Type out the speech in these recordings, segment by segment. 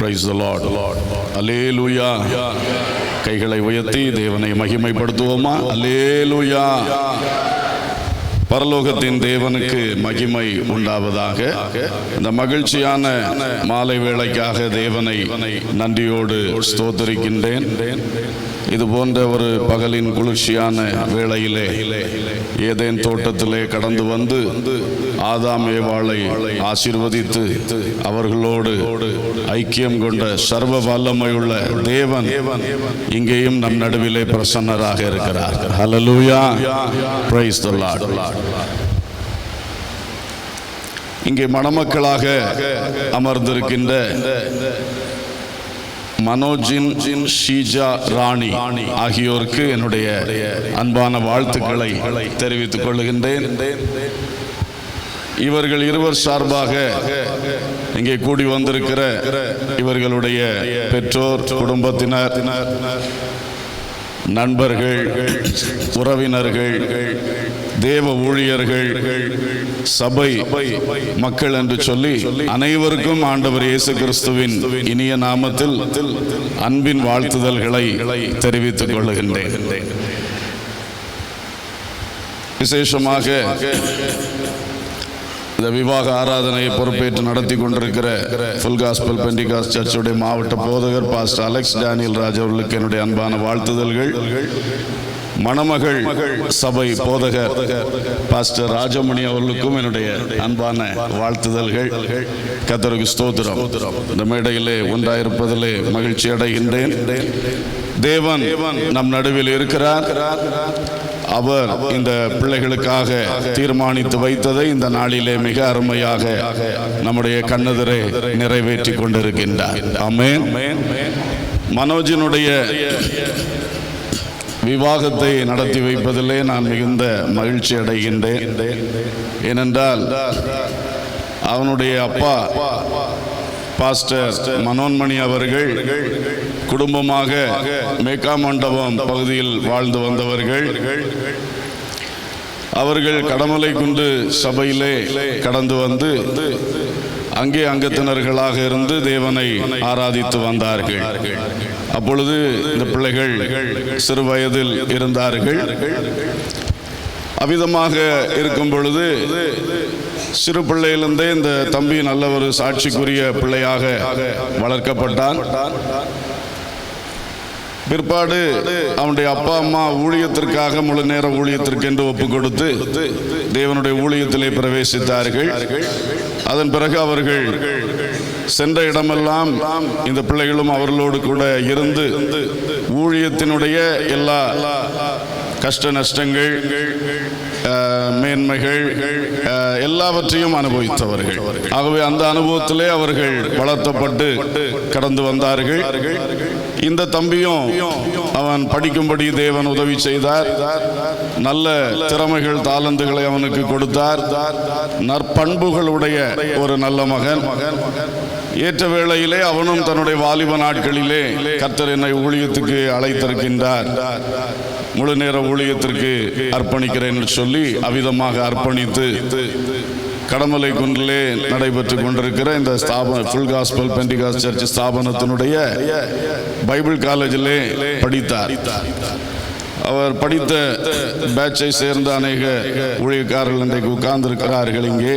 Praise the Lord. Hallelujah. கைகளை உயர்த்தி தேவனை மகிமைப்படுத்துவோமா? அல்லேலூயா. பரலோகத்தின் தேவனுக்கு மகிமை உண்டாவதாக. இந்த மகிழ்ச்சியான மாலை வேளைக்காக தேவனை நன்றியோடு ஸ்தோத்திரிக்கின்றேன். இது போன்ற ஒரு பகலின் குளிர்ச்சியான வேளையிலே ஏதேன் தோட்டத்திலே கடந்து வந்து ஆதாம் ஏவாளை ஆசீர்வதித்து அவர்களோடு ஐக்கியம் கொண்ட சர்வ வல்லமையுள்ள தேவன் இங்கேயும் நம் நடுவிலே பிரசன்னராக இருக்கிறார். ஹல்லேலூயா. Praise the lord. இங்கே மணமக்களாக அமர்ந்திருக்கின்ற மனோஜின், ஷீஜா ராணி ஆகியோருக்கு என்னுடைய அன்பான வாழ்த்துக்களை தெரிவித்துக் கொள்கின்றேன். இவர்கள் இருவர் சார்பாக இங்கே கூடி வந்திருக்கிற இவர்களுடைய பெற்றோர், குடும்பத்தினர், நண்பர்கள், உறவினர்கள், தேவ ஊழியர்கள், சபை மக்கள் என்று சொல்லி அனைவருக்கும் ஆண்டவர் இயேசு கிறிஸ்துவின் இனிய நாமத்தில் அன்பின் வாழ்த்துதல்களை தெரிவித்துக் கொள்கின்றேன். விசேஷமாக இந்த விவாக ஆராதனையை பொறுப்பேற்று நடத்தி கொண்டிருக்கிற ஃபுல் காஸ்பல் பெண்டிகாஸ்ட் சர்ச்சுடைய மாவட்ட போதகர் பாஸ்டர் அலெக்ஸ் டேனியல் ராஜ் அவர்களுக்கு என்னுடைய அன்பான வாழ்த்துதல்கள். மணமகள் சபை போதகர் பாஸ்டர் ராஜமணி அவர்களுக்கும் என்னுடைய அன்பான வாழ்த்துதல்கள். கர்த்தருக்கு ஸ்தோத்திரம். இந்த மேடையிலே ஒன்றாயிருப்பதிலே மகிழ்ச்சி அடைகின்றேன். தேவன் நம் நடுவில் இருக்கிறார். அவர் இந்த பிள்ளைகளுக்காக தீர்மானித்து வைத்ததை இந்த நாளிலே மிக அருமையாக நம்முடைய கண்ணெதிரே நிறைவேற்றி கொண்டிருக்கின்றார். ஆமென். மனோஜினுடைய விவாகத்தை நடத்தி வைப்பதிலே நான் மிகுந்த மகிழ்ச்சி அடைகின்றேன். ஏனென்றால் அவனுடைய அப்பா பாஸ்டர் மனோன்மணி அவர்கள் குடும்பமாக மேக்கா மண்டபம் பகுதியில் வாழ்ந்து வந்தவர்கள். அவர்கள் கடமலை குண்டு சபையிலே கடந்து வந்து அங்கே அங்கத்தினர்களாக இருந்து தேவனை ஆராதித்து வந்தார்கள். அப்பொழுது இந்த பிள்ளைகள் சிறு வயதில் இருந்தார்கள். அவ்விதமாக இருக்கும் பொழுது சிறு பிள்ளையிலிருந்தே இந்த தம்பி நல்ல ஒரு சாட்சிக்குரிய பிள்ளையாக வளர்க்கப்பட்டான். பிற்பாடு அவனுடைய அப்பா அம்மா ஊழியத்திற்காக முழு நேர ஊழியத்திற்கு என்று ஒப்பு கொடுத்து தேவனுடைய ஊழியத்திலே பிரவேசித்தார்கள். அதன் பிறகு அவர்கள் சென்ற இடமெல்லாம் இந்த பிள்ளைகளும் அவர்களோடு கூட இருந்து ஊழியத்தினுடைய எல்லா கஷ்ட நஷ்டங்கள், மேன்மைகள் எல்லாவற்றையும் அனுபவித்தவர்கள். ஆகவே அந்த அனுபவத்திலே அவர்கள் வளர்த்தப்பட்டு கடந்து வந்தார்கள். இந்த தம்பியும் அவன் படிக்கும்படி தேவன் உதவி செய்தார். நல்ல திறமைகள், தாளந்துகளை அவனுக்கு கொடுத்தார். நற்பண்புகளுடைய ஒரு நல்ல மகன். ஏற்ற வேளையிலே அவனும் தன்னுடைய வாலிப நாட்களிலே கர்த்தர் என்னை ஊழியத்துக்கு அழைத்திருக்கின்றார், முழு நேர ஊழியத்திற்கு அர்ப்பணிக்கிறேன் என்று சொல்லி அவ்விதமாக அர்ப்பணித்து கடமலை குன்றிலே நடைபெற்று கொண்டிருக்கிற இந்த ஃபுல் காஸ்பல் பெண்டிகாஸ்ட் சர்ச் ஸ்தாபனத்தினுடைய பைபிள் காலேஜிலே படித்தார். அவர் படித்த பேட்சை சேர்ந்த அநேக ஊழியக்காரர்கள் இன்றைக்கு உட்கார்ந்திருக்கிறார்கள். இங்கே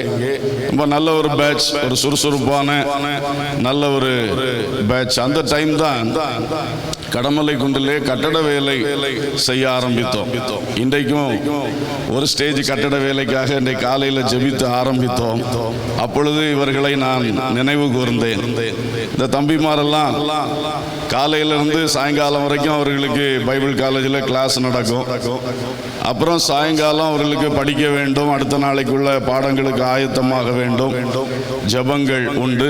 ரொம்ப நல்ல ஒரு பேட்ச், ஒரு சுறுசுறுப்பான நல்ல ஒரு பேட்ச். அந்த டைம் தான் கடமலை குன்றிலே கட்டட வேலை செய்ய ஆரம்பித்தோம். இன்றைக்கும் ஒரு ஸ்டேஜ் கட்டட வேலைக்காக இன்றைக்கு காலையில் ஜெபித்து ஆரம்பித்தோம். அப்பொழுது இவர்களை நான் நினைவு கூர்ந்தேன். இந்த தம்பிமாரெல்லாம் காலையிலிருந்து சாயங்காலம் வரைக்கும் அவர்களுக்கு பைபிள் காலேஜில் கிளாஸ் நடக்கும். அப்புறம் சாயங்காலம் அவர்களுக்கு படிக்க வேண்டும், அடுத்த நாளைக்குள்ள பாடங்களுக்கு ஆயத்தமாக வேண்டும், ஜெபங்கள் உண்டு.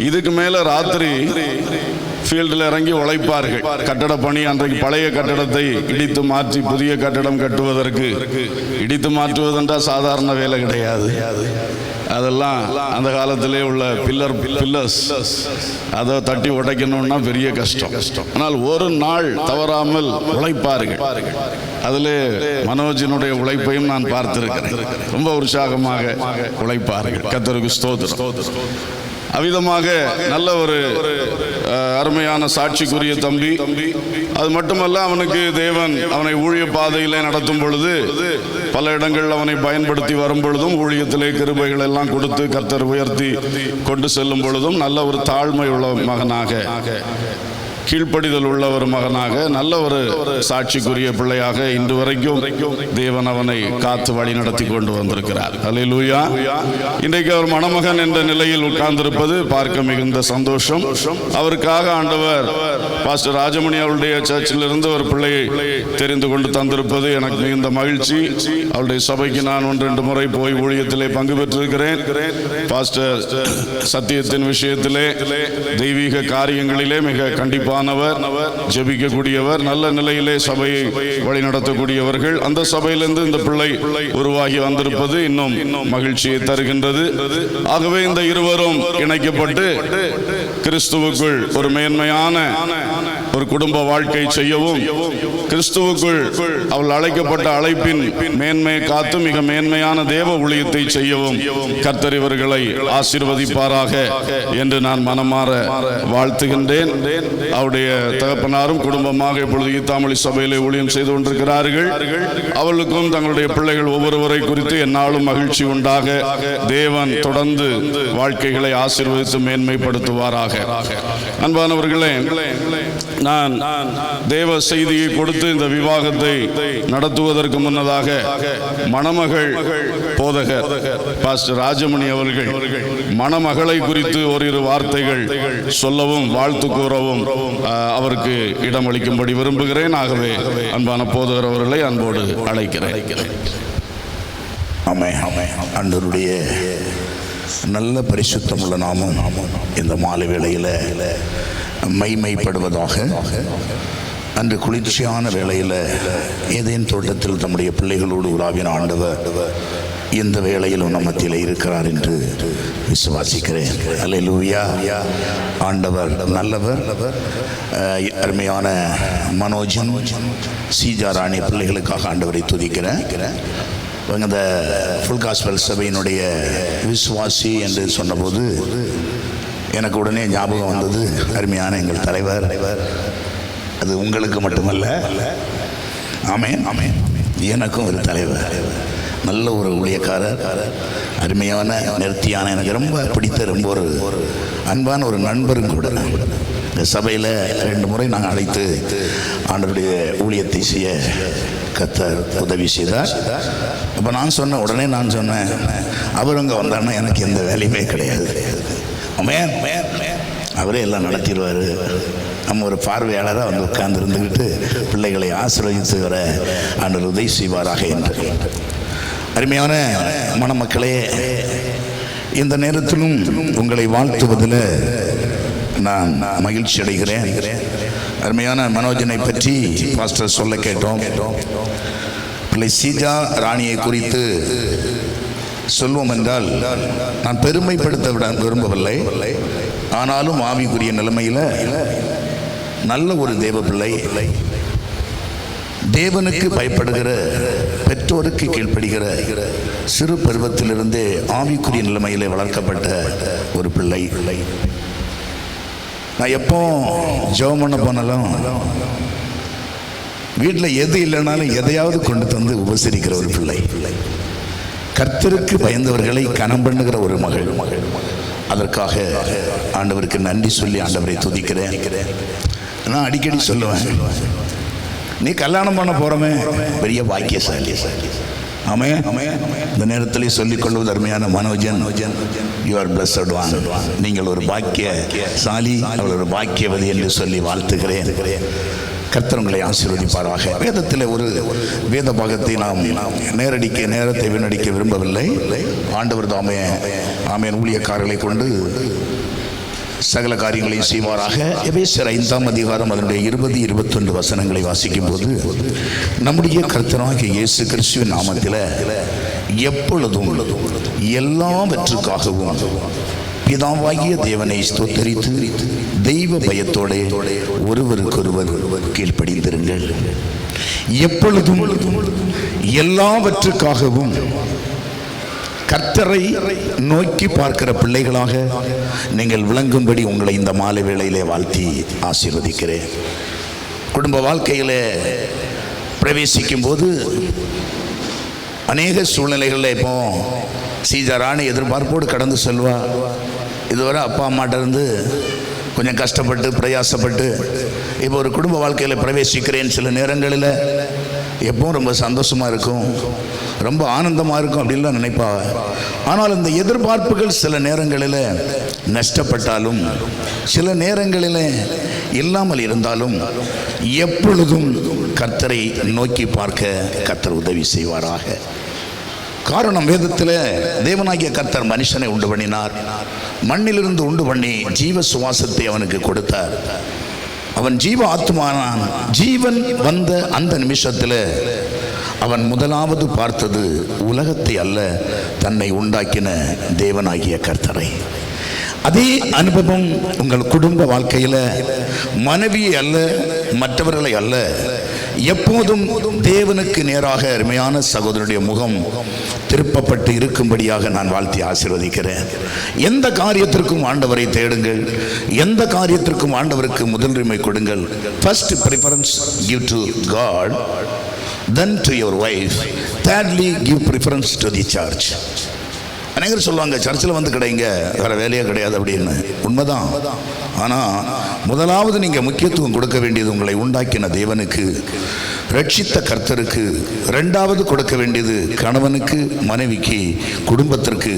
இதுக்கு மேல ராத்திரி ஃபீல்டில் இறங்கி உழைப்பார்கள். கட்டட பணி அன்றைக்கு பழைய கட்டடத்தை இடித்து மாற்றி புதிய கட்டடம் கட்டுவதற்கு, இடித்து மாற்றுவதென்றால் சாதாரண வேலை கிடையாது. அதெல்லாம் அந்த காலத்திலே உள்ள பில்லர்ஸ் அதை தட்டி உடைக்கணும்னா பெரிய கஷ்டம். ஆனால் ஒரு நாள் தவறாமல் உழைப்பார்கள். அதில் மனோஜினுடைய உழைப்பையும் நான் பார்த்திருக்கிறேன். ரொம்ப உற்சாகமாக உழைப்பார்கள். கர்த்தருக்கு ஸ்தோத்திரம். அவ்விதமாக நல்ல ஒரு அருமையான சாட்சிக்குரிய தம்பி. அது மட்டுமல்ல, அவனுக்கு தேவன் அவனை ஊழிய பாதையிலே நடத்தும் பொழுது, பல இடங்கள் அவனை பயன்படுத்தி வரும் பொழுதும், ஊழியத்திலே கிருபைகள் எல்லாம் கொடுத்து கர்த்தர் உயர்த்தி கொண்டு செல்லும் பொழுதும் நல்ல ஒரு தாழ்மை உள்ள மகனாக, கீழ்ப்படிதல் உள்ள ஒரு மகனாக, நல்ல ஒரு சாட்சிக்குரிய பிள்ளையாக இன்று வரைக்கும் தேவன் அவனை காத்து வழி நடத்தி கொண்டு வந்திருக்கிறார். அல்லேலூயா. இன்றைக்கு அவர் மணமகன் என்ற நிலையில் உட்கார்ந்திருப்பது பார்க்க மிகுந்த சந்தோஷம். அவருக்காக ஆண்டவர் பாஸ்டர் ராஜமணி அவருடைய சர்ச்சிலிருந்து ஒரு பிள்ளையை தெரிந்து கொண்டு தந்திருப்பது எனக்கு மிகுந்த மகிழ்ச்சி. அவருடைய சபைக்கு நான் 1-2 முறை போய் ஊழியத்திலே பங்கு பெற்றிருக்கிறேன். பாஸ்டர் சத்தியத்தின் விஷயத்திலே, தெய்வீக காரியங்களிலே மிக கண்டிப்பாக ஜெபிக்கக்கூடியவர், நல்ல நிலையிலே சபையை வழிநடத்தக்கூடியவர்கள். அந்த சபையிலிருந்து இந்த பிள்ளை உருவாகி வந்திருப்பது இன்னும் மகிழ்ச்சியை தருகின்றது. ஆகவே இந்த இருவரும் இணைக்கப்பட்டு கிறிஸ்துவுக்குள் ஒரு மேன்மையான ஒரு குடும்ப வாழ்க்கை செய்யவும், கிறிஸ்துவுக்குள் அவள் அழைக்கப்பட்ட அழைப்பின் மேன்மையை காத்து மிக மேன்மையான தேவ ஊழியத்தை செய்யவும் கர்த்தர் இவர்களை ஆசீர்வதிப்பாராக என்று நான் மனமாற வாழ்த்துகின்றேன். அவருடைய தகப்பனாரும் குடும்பமாக இப்பொழுது ஈத்தாமொழி சபையிலே ஊழியம் செய்து கொண்டிருக்கிறார்கள். அவளுக்கும் தங்களுடைய பிள்ளைகள் ஒவ்வொருவரை குறித்து எந்நாளும் மகிழ்ச்சி உண்டாக தேவன் தொடர்ந்து வாழ்க்கைகளை ஆசீர்வதித்து மேன்மைப்படுத்துவாராக. அன்பானவர்களே, நான் தேவ செய்தியை கொடுத்து இந்த விவாகத்தை நடத்துவதற்கு முன்னதாக மணமகள் போதகர் பாஸ்டர் ராஜமணி அவர்கள் மணமகளை குறித்து ஓரிரு வார்த்தைகள் சொல்லவும் வாழ்த்து கூறவும் அவருக்கு இடமளிக்கும்படி விரும்புகிறேன். ஆகவே அன்பான போதகர் அவர்களை அன்போடு அழைக்கிறேன். ஆண்டவருடைய நல்ல பரிசுத்தமுள்ள நாமம் இந்த மாலை வேளையில் மைமைப்படுவதாக. அன்று குளிர்ச்சியான வேளையில் ஏதேன் தோட்டத்தில் தம்முடைய பிள்ளைகளோடு உலாவின ஆண்டவர் இந்த வேளையிலும் நம்மத்தில் இருக்கிறார் என்று விசுவாசிக்கிறேன். அல்லேலூயா. ஆண்டவர் நல்லவர். அருமையான மனோஜன் சீஜா ராணி பிள்ளைகளுக்காக ஆண்டவரை துதிக்கிறேன். இந்த ஃபுல் காஸ்பல் சபையினுடைய விசுவாசி என்று சொன்னபோது எனக்கு உடனே ஞாபகம் வந்தது அருமையான எங்கள் தலைவர். அது உங்களுக்கு மட்டுமல்ல, ஆமென், எனக்கும் ஒரு தலைவர், நல்ல ஒரு ஊழியக்காரர், அருமையான நேர்த்தியான, எனக்கு ரொம்ப பிடித்த ரொம்ப ஒரு அன்பான ஒரு நண்பரும் கூட. இந்த சபையில் 2 முறை நாங்கள் அழைத்து ஆண்டவருடைய ஊழியத்தை செய்ய கர்த்தர் உதவி செய்தார். அப்போ உடனே நான் சொன்னேன், அவர் அங்கே வந்தாருன்னா எனக்கு எந்த வேலையுமே கிடையாது, அவரே எல்லாம் நடத்திடுவார், நம்ம ஒரு பார்வையாளராக வந்து உட்கார்ந்து இருந்துக்கிட்டு பிள்ளைகளை ஆசீர்வதித்து வர ஆண்டவர் உதவி செய்வாராக என்று. அருமையான மணமக்களே, இந்த நேரத்திலும் உங்களை வாழ்த்துவதில் நான் மகிழ்ச்சி அடைகிறேன். அருமையான மனோஜனை பற்றி பாஸ்டர் சொல்ல கேட்டோம். பிள்ளை சீஜா ராணியை குறித்து சொல்வோம் என்றால் நான் பெருமைப்படுத்த விரும்பவில்லை. ஆனாலும் ஆவிக்குரிய நிலைமையில் நல்ல ஒரு தேவ பிள்ளை, தேவனுக்கு பயப்படுகிற, பெற்றோருக்கு கீழ்ப்படுகிற, சிறு பருவத்திலிருந்தே ஆவிக்குரிய நிலைமையிலே வளர்க்கப்பட்ட ஒரு பிள்ளை. நான் எப்போ ஜெபம் பண்ண போனாலும் வீட்டில் எது இல்லைனாலும் எதையாவது கொண்டு தந்து உபசரிக்கிற ஒரு பிள்ளை, கர்த்தருக்கு பயந்தவர்களை கனம் பண்ணுகிற ஒரு மகள். அதற்காக ஆண்டவருக்கு நன்றி சொல்லி ஆண்டவரை துதிக்கிறேன். நான் அடிக்கடி சொல்லுவேன், நீ கல்யாணம் பண்ண போறமே பெரிய பாக்கியசாலி. ஆமென். இந்த நேரத்திலே சொல்லிக் கொள்வது அருமையான Manojan, you are blessed one. நீங்கள் ஒரு பாக்கியசாலி, அவள் ஒரு பாக்கியவதி என்று சொல்லி வாழ்த்துகிறேன். கர்த்தர் உங்களை ஆசீர்வதிப்பாராக. வேதத்தில் ஒரு வேத பாகத்தை நாம் நேரத்தை வீணடிக்க விரும்பவில்லை. ஆண்டவர் தாமே ஆமென் ஊழியக்காரர்களை கொண்டு சகல காரியங்களையும் செய்வாராக. எபேசியர் 5ஆம் அதிகாரம் அதனுடைய 20-21 வசனங்களை வாசிக்கும் போது, நம்முடைய கர்த்தராகிய இயேசு கிறிஸ்துவின் நாமத்தில் எப்பொழுதும் எல்லாவற்றுக்காகவும் பிதாவாகிய தேவனை ஸ்தோத்தரித்து தெய்வ பயத்தோட ஒருவருக்கொருவர் கீழ்ப்படிந்திருங்கள். எப்பொழுதும் எல்லாவற்றுக்காகவும் கர்த்தரை நோக்கி பார்க்கிற பிள்ளைகளாக நீங்கள் விளங்கும்படி உங்களை இந்த மாலை வேளையிலே வாழ்த்தி ஆசீர்வதிக்கிறேன். குடும்ப வாழ்க்கையிலே பிரவேசிக்கும் போது அநேக சூழ்நிலைகளில் இப்போ சீஜராணி எதிர்பார்ப்போடு கடந்து செல்வா. இதுவரை அப்பா அம்மாட்ட இருந்து கொஞ்சம் கஷ்டப்பட்டு பிரயாசப்பட்டு இப்போ ஒரு குடும்ப வாழ்க்கையில் பிரவேசிக்கிறேன். சில நேரங்களில் எப்பவும் ரொம்ப சந்தோஷமாக இருக்கும், ரொம்ப ஆனந்தமாக இருக்கும் அப்படின்லாம் நினைப்பா. ஆனால் இந்த எதிர்பார்ப்புகள் சில நேரங்களில் நஷ்டப்பட்டாலும் சில நேரங்களில் இல்லாமல் இருந்தாலும் எப்பொழுதும் கர்த்தரை நோக்கி பார்க்க கர்த்தர் உதவி செய்வாராக. காரணம், வேதத்தில் தேவனாகிய கர்த்தர் மனுஷனை உண்டு பண்ணினார். மண்ணிலிருந்து உண்டு பண்ணி ஜீவ சுவாசத்தை அவனுக்கு கொடுத்தார். அவன் ஜீவ ஆத்மானான். ஜீவன் வந்த அந்த நிமிஷத்தில் அவன் முதலாவது பார்த்தது உலகத்தை அல்ல, தன்னை உண்டாக்கின தேவனாகிய கர்த்தரை. அதே அனுபவம் உங்கள் குடும்ப வாழ்க்கையில் மனைவியை அல்ல, மற்றவர்களை அல்ல, எப்போதும் தேவனுக்கு நேராக அருமையான சகோதரனுடைய முகம் திருப்பப்பட்டு இருக்கும்படியாக நான் வாழ்த்தி ஆசீர்வதிக்கிறேன். எந்த காரியத்திற்கும் ஆண்டவரை தேடுங்கள், எந்த காரியத்திற்கும் ஆண்டவருக்கு முதலுரிமை கொடுங்கள். First preference give to God, then to your wife, thirdly give preference to the church. அநேகர் சொல்லுவாங்க, சர்ச்சில் வந்து கிடைங்க, வேற வேலையே கிடையாது அப்படின்னு. உண்மைதான். ஆனால் முதலாவது நீங்கள் முக்கியத்துவம் கொடுக்க வேண்டியது உங்களை உண்டாக்கின தேவனுக்கு, ரட்சித்த கர்த்தருக்கு. ரெண்டாவது கொடுக்க வேண்டியது கணவனுக்கு, மனைவிக்கு, குடும்பத்திற்கு.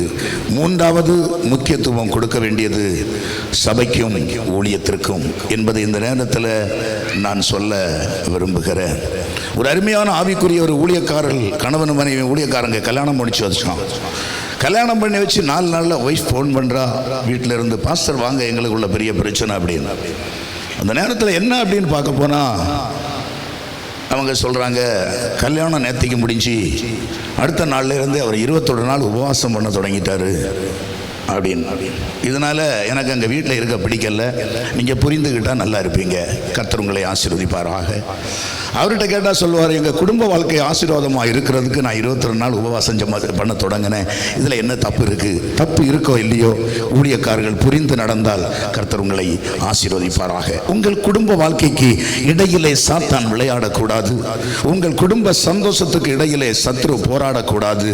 மூன்றாவது முக்கியத்துவம் கொடுக்க வேண்டியது சபைக்கும் ஊழியத்திற்கும் என்பதை இந்த நேரத்தில் நான் சொல்ல விரும்புகிறேன். ஒரு அருமையான ஆவிக்குரிய ஒரு ஊழியக்காரர், கணவன் மனைவி ஊழியக்காரங்க கல்யாணம் முடிச்சு வச்சுட்டான். கல்யாணம் பண்ணி வச்சு 4 நாளில் ஒய்ஃப் ஃபோன் பண்ணுறா வீட்டில் இருந்து, பாஸ்டர் வாங்க, எங்களுக்குள்ள பெரிய பிரச்சனை அப்படின்னு. அந்த நேரத்தில் என்ன அப்படின்னு பார்க்க போனால் அவங்க சொல்கிறாங்க, கல்யாணம் நேற்றுக்கு முடிஞ்சு அடுத்த நாள்லேருந்து அவர் 21 நாள் உபவாசம் பண்ண தொடங்கிட்டாரு அப்படின்னு. இதனால் எனக்கு அங்கே வீட்டில் இருக்க பிடிக்கல, நீங்கள் புரிந்துக்கிட்டால் நல்லா இருப்பீங்க. கர்த்தர் உங்களை ஆசீர்வதிப்பாராக. அவர்கிட்ட கேட்டால் சொல்லுவார், எங்கள் குடும்ப வாழ்க்கை ஆசீர்வாதமாக இருக்கிறதுக்கு நான் 22 நாள் உபவாசம் பண்ண தொடங்கினேன். இதில் என்ன தப்பு இருக்குது? தப்பு இருக்கோ இல்லையோ, ஊழியக்காரர்கள் புரிந்து நடந்தால் கர்த்தர் உங்களை ஆசீர்வதிப்பாராக. உங்கள் குடும்ப வாழ்க்கைக்கு இடையிலே சாத்தான் விளையாடக்கூடாது. உங்கள் குடும்ப சந்தோஷத்துக்கு இடையிலே சத்ரு போராடக்கூடாது.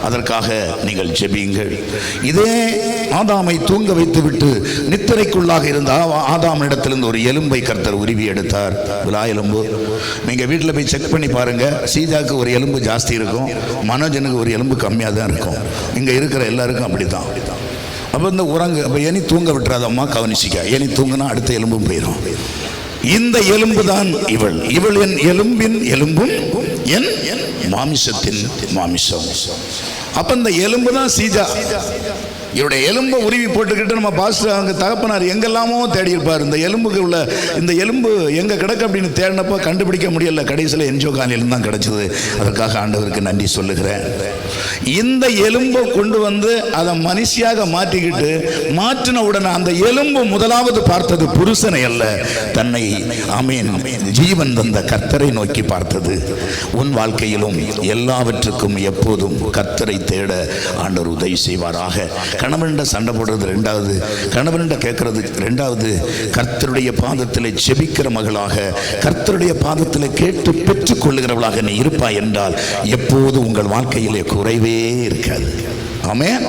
அதற்காக நீங்கள் ஜெபியுங்கள். இதே ஆதாமை தூங்க வைத்து விட்டு நித்திரைக்குள்ளாக இருந்த ஆதாமிடத்திலிருந்து ஒரு எலும்பை கர்த்தர் உருவி எடுத்தார், விலா எலும்பு. நீங்க வீட்டில் போய் செக் பண்ணி பாருங்க, சீதாக்கு ஒரு எலும்பு ஜாஸ்தி இருக்கும், மனோஜனுக்கு ஒரு எலும்பு கம்மியாக தான் இருக்கும். இங்க இருக்கிற எல்லாருக்கும் அப்படித்தான். அப்போ இந்த உறங்கு, அப்போ இனி தூங்க விட்டுறாதம்மா, கவனிச்சிக்க. இனி தூங்கினா அடுத்த எலும்பும் போயிடும். இந்த எலும்பு தான் இவள். இவள் என் எலும்பின் எலும்பும் என் மாமிசத்தின் மாமிசம். அப்ப இந்த எலும்பு தான் சீஜா. இவருடைய எலும்பை உருவி போட்டுக்கிட்டு நம்ம பாஸ்டர் அவங்க தகப்பனார் எங்கெல்லாமோ தேடி இருப்பார். இந்த எலும்புக்கு உள்ள இந்த எலும்பு எங்க கிடக்கு அப்படின்னு தேடினப்போ கண்டுபிடிக்க முடியல. கடைசியில் என்ஜோ காலையில் தான் கிடைச்சது. அதற்காக ஆண்டவருக்கு நன்றி சொல்லுகிறேன். இந்த எலும்பை கொண்டு வந்து அதை மனுஷியாக மாற்றிக்கிட்டு, மாற்றின உடனே அந்த எலும்பு முதலாவது பார்த்தது புருஷனை அல்ல, தன்னை ஆமீன் ஜீவன் தந்த கர்த்தரை நோக்கி பார்த்தது. உன் வாழ்க்கையிலும் எல்லாவற்றுக்கும் எப்போதும் கர்த்தரை தேட ஆண்டவர் உதவி செய்வாராக. கணவன்ட சண்டை போடுறது ரெண்டாவது, கணவன்ட கேட்கறது ரெண்டாவது. கர்த்தருடைய பாதத்தில் ஜெபிக்கிற மகளாக, கர்த்தருடைய பாதத்தில் கேட்டு பெற்றுக் கொள்ளுகிறவளாக நீ இருப்பாய் என்றால் எப்போது உங்கள் வாழ்க்கையிலே குறைவே இருக்காது. ஆமென்.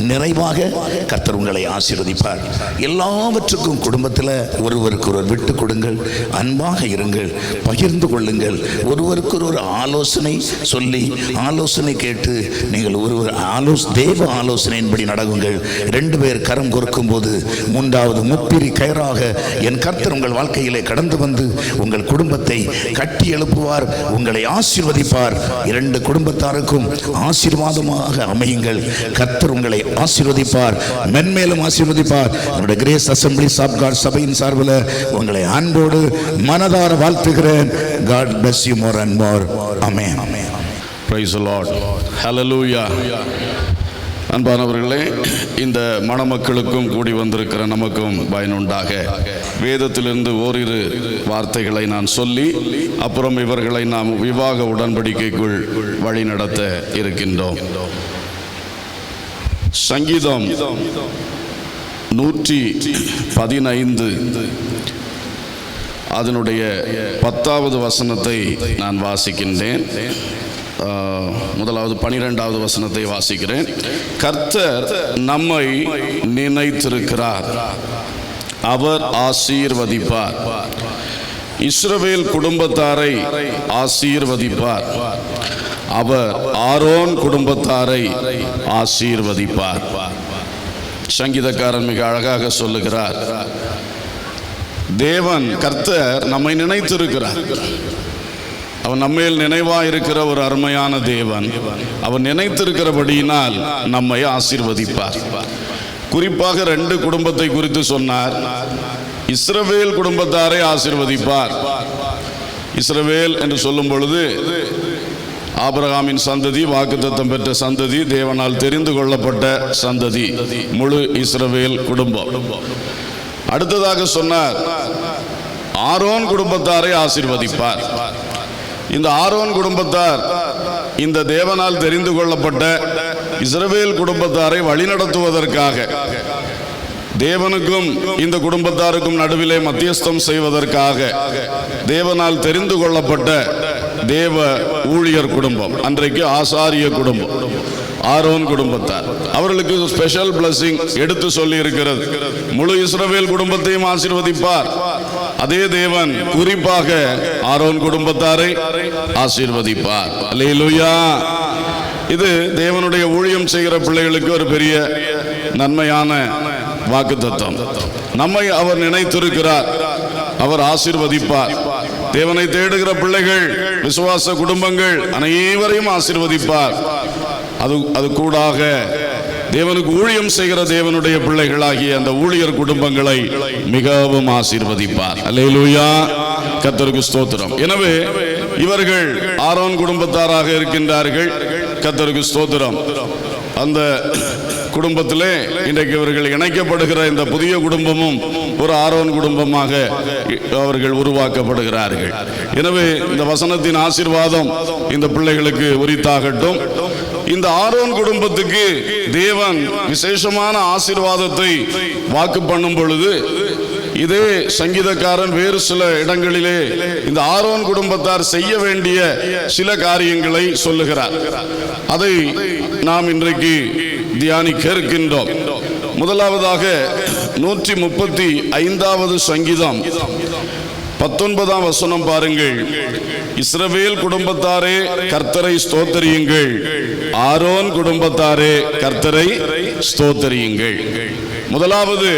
நிறைவாக கர்த்தர் உங்களை ஆசீர்வதிப்பார். எல்லாவற்றுக்கும் குடும்பத்தில் ஒருவருக்கு ஒருவர் விட்டு கொடுங்கள், அன்பாக இருங்கள், பகிர்ந்து கொள்ளுங்கள். ஒருவருக்கு ஒரு ஆலோசனை சொல்லி ஆலோசனை கேட்டு நீங்கள் ஒருவர் தேவ ஆலோசனையின்படி நடக்குங்கள். 2 பேர் கரம் கொடுக்கும் போது 3வது முப்பிரி கயராக என் கர்த்தர் உங்கள் வாழ்க்கையிலே கடந்து வந்து உங்கள் குடும்பத்தை கட்டி எழுப்புவார், உங்களை ஆசீர்வதிப்பார். 2 குடும்பத்தாருக்கும் ஆசீர்வாதமாக அமையுங்கள். கர்த்தர் உங்களை ஆசீர்வதிப்பார், மென்மேலும் ஆசீர்வதிப்பார். நம்முடைய கிரேஸ் அசெம்பிளிஸ் ஆஃப் காட் சபையின் சார்பில் உங்களை அன்போடு மனதார வாழ்த்துகிறேன். God bless you more and more. Amen. Praise the Lord. Hallelujah. அன்பானவர்களே, இந்த மணமக்களுக்கும் கூடி வந்திருக்கிற நமக்கும் பயனுண்டாக வேதத்திலிருந்து ஓரிரு வார்த்தைகளை நான் சொல்லி அப்புறம் இவர்களை நாம் விவாக உடன்படிக்கைக்குள் வழி நடத்த இருக்கின்றோம். சங்கீதம் 115 அதனுடைய 10வது வசனத்தை நான் வாசிக்கின்றேன். முதலாவது 12வது வசனத்தை வாசிக்கிறேன். கர்த்தர் நம்மை நினைத்திருக்கிறார், அவர் ஆசீர்வதிப்பார். இஸ்ரவேல் குடும்பத்தாரை ஆசீர்வதிப்பார், அவர் ஆரோன் குடும்பத்தாரை ஆசீர்வதிப்பார். சங்கீதக்காரன் மிக அழகாக சொல்லுகிறார், தேவன் கர்த்தர் நம்மை நினைத்திருக்கிறார். அவன் நம்மேல் நினைவாயிருக்கிற ஒரு அருமையான தேவன். அவன் நினைத்திருக்கிறபடியினால் நம்மை ஆசீர்வதிப்பார். குறிப்பாக 2 குடும்பத்தை குறித்து சொன்னார். இஸ்ரவேல் குடும்பத்தாரை ஆசீர்வதிப்பார். இஸ்ரவேல் என்று சொல்லும் பொழுது ஆபிரகாமின் சந்ததி, வாக்குத்தத்தம் பெற்ற சந்ததி, தேவனால் தெரிந்து கொள்ளப்பட்ட சந்ததி, முழு இஸ்ரவேல் குடும்பம். அடுத்ததாக சொன்னார், ஆரோன் குடும்பத்தாரை ஆசீர்வதிப்பார். இந்த ஆரோன் குடும்பத்தார் இந்த தேவனால் தெரிந்து கொள்ளப்பட்ட இஸ்ரவேல் குடும்பத்தாரை வழிநடத்துவதற்காக, தேவனுக்கும் இந்த குடும்பத்தாருக்கும் நடுவிலே மத்தியஸ்தம் செய்வதற்காக தேவனால் தெரிந்து கொள்ளப்பட்ட தேவ ஊழியர் குடும்பம். அன்றைக்கு ஆசாரிய குடும்பம், ஆரோன் குடும்பத்தார். அவர்களுக்கு ஸ்பெஷல் பிளஸிங் எடுத்து சொல்லி இருக்கிறது. முழு இஸ்ரவேல் குடும்பத்தையும் ஆசீர்வதிப்பார். அதே தேவன் குறிப்பாக ஆரோன் குடும்பத்தாரை ஆசீர்வதிப்பார். அல்லேலூயா. இது தேவனுடைய ஊழியம் செய்கிற பிள்ளைகளுக்கு ஒரு பெரிய நன்மையான வாக்குத்தத்தம். நம்மை அவர் நினைத்திருக்கிறார், அவர் ஆசீர்வதிப்பார். தேவனை தேடுகிற பிள்ளைகள், விசுவாச குடும்பங்கள் அனைவரையும் ஆசீர்வதிப்பார். அது கூடாக தேவனுக்கு ஊழியம் செய்கிற தேவனுடைய பிள்ளைகளாகிய அந்த ஊழியர் குடும்பங்களை மிகவும் ஆசீர்வதிப்பார். அல்லேலூயா, கர்த்தருக்கு ஸ்தோத்திரம். எனவே இவர்கள் ஆரோன் குடும்பத்தாராக இருக்கின்றார்கள். கர்த்தருக்கு ஸ்தோத்திரம். அந்த குடும்பத்திலே இன்றைக்கு இவர்கள் இணைக்கப்படுகிற இந்த புதிய குடும்பமும் ஒரு ஆரோன் குடும்பமாக அவர்கள் உருவாக்கப்படுகிறார்கள். எனவே இந்த வசனத்தின் ஆசீர்வாதம் இந்த பிள்ளைகளுக்கு உரித்தாகட்டும். இந்த ஆரோன் குடும்பத்துக்கு தேவன் விசேஷமான ஆசீர்வாதத்தை வாக்கு பண்ணும் பொழுது, இதே சங்கீதக்காரன் வேறு சில இடங்களிலே இந்த ஆரோன் குடும்பத்தார் செய்ய வேண்டிய சில காரியங்களை சொல்லுகிறார். அதை நாம் இன்றைக்கு தியானிக்க இருக்கின்றோம். முதலாவதாக 135வது சங்கீதம் 19ஆம் வசனம் பாருங்கள். இஸ்ரவேல் குடும்பத்தாரே கர்த்தரை ஸ்தோத்தரியுங்கள், ஆரோன் குடும்பத்தாரே கர்த்தரை ஸ்தோத்தரியுங்கள். முதலாவது,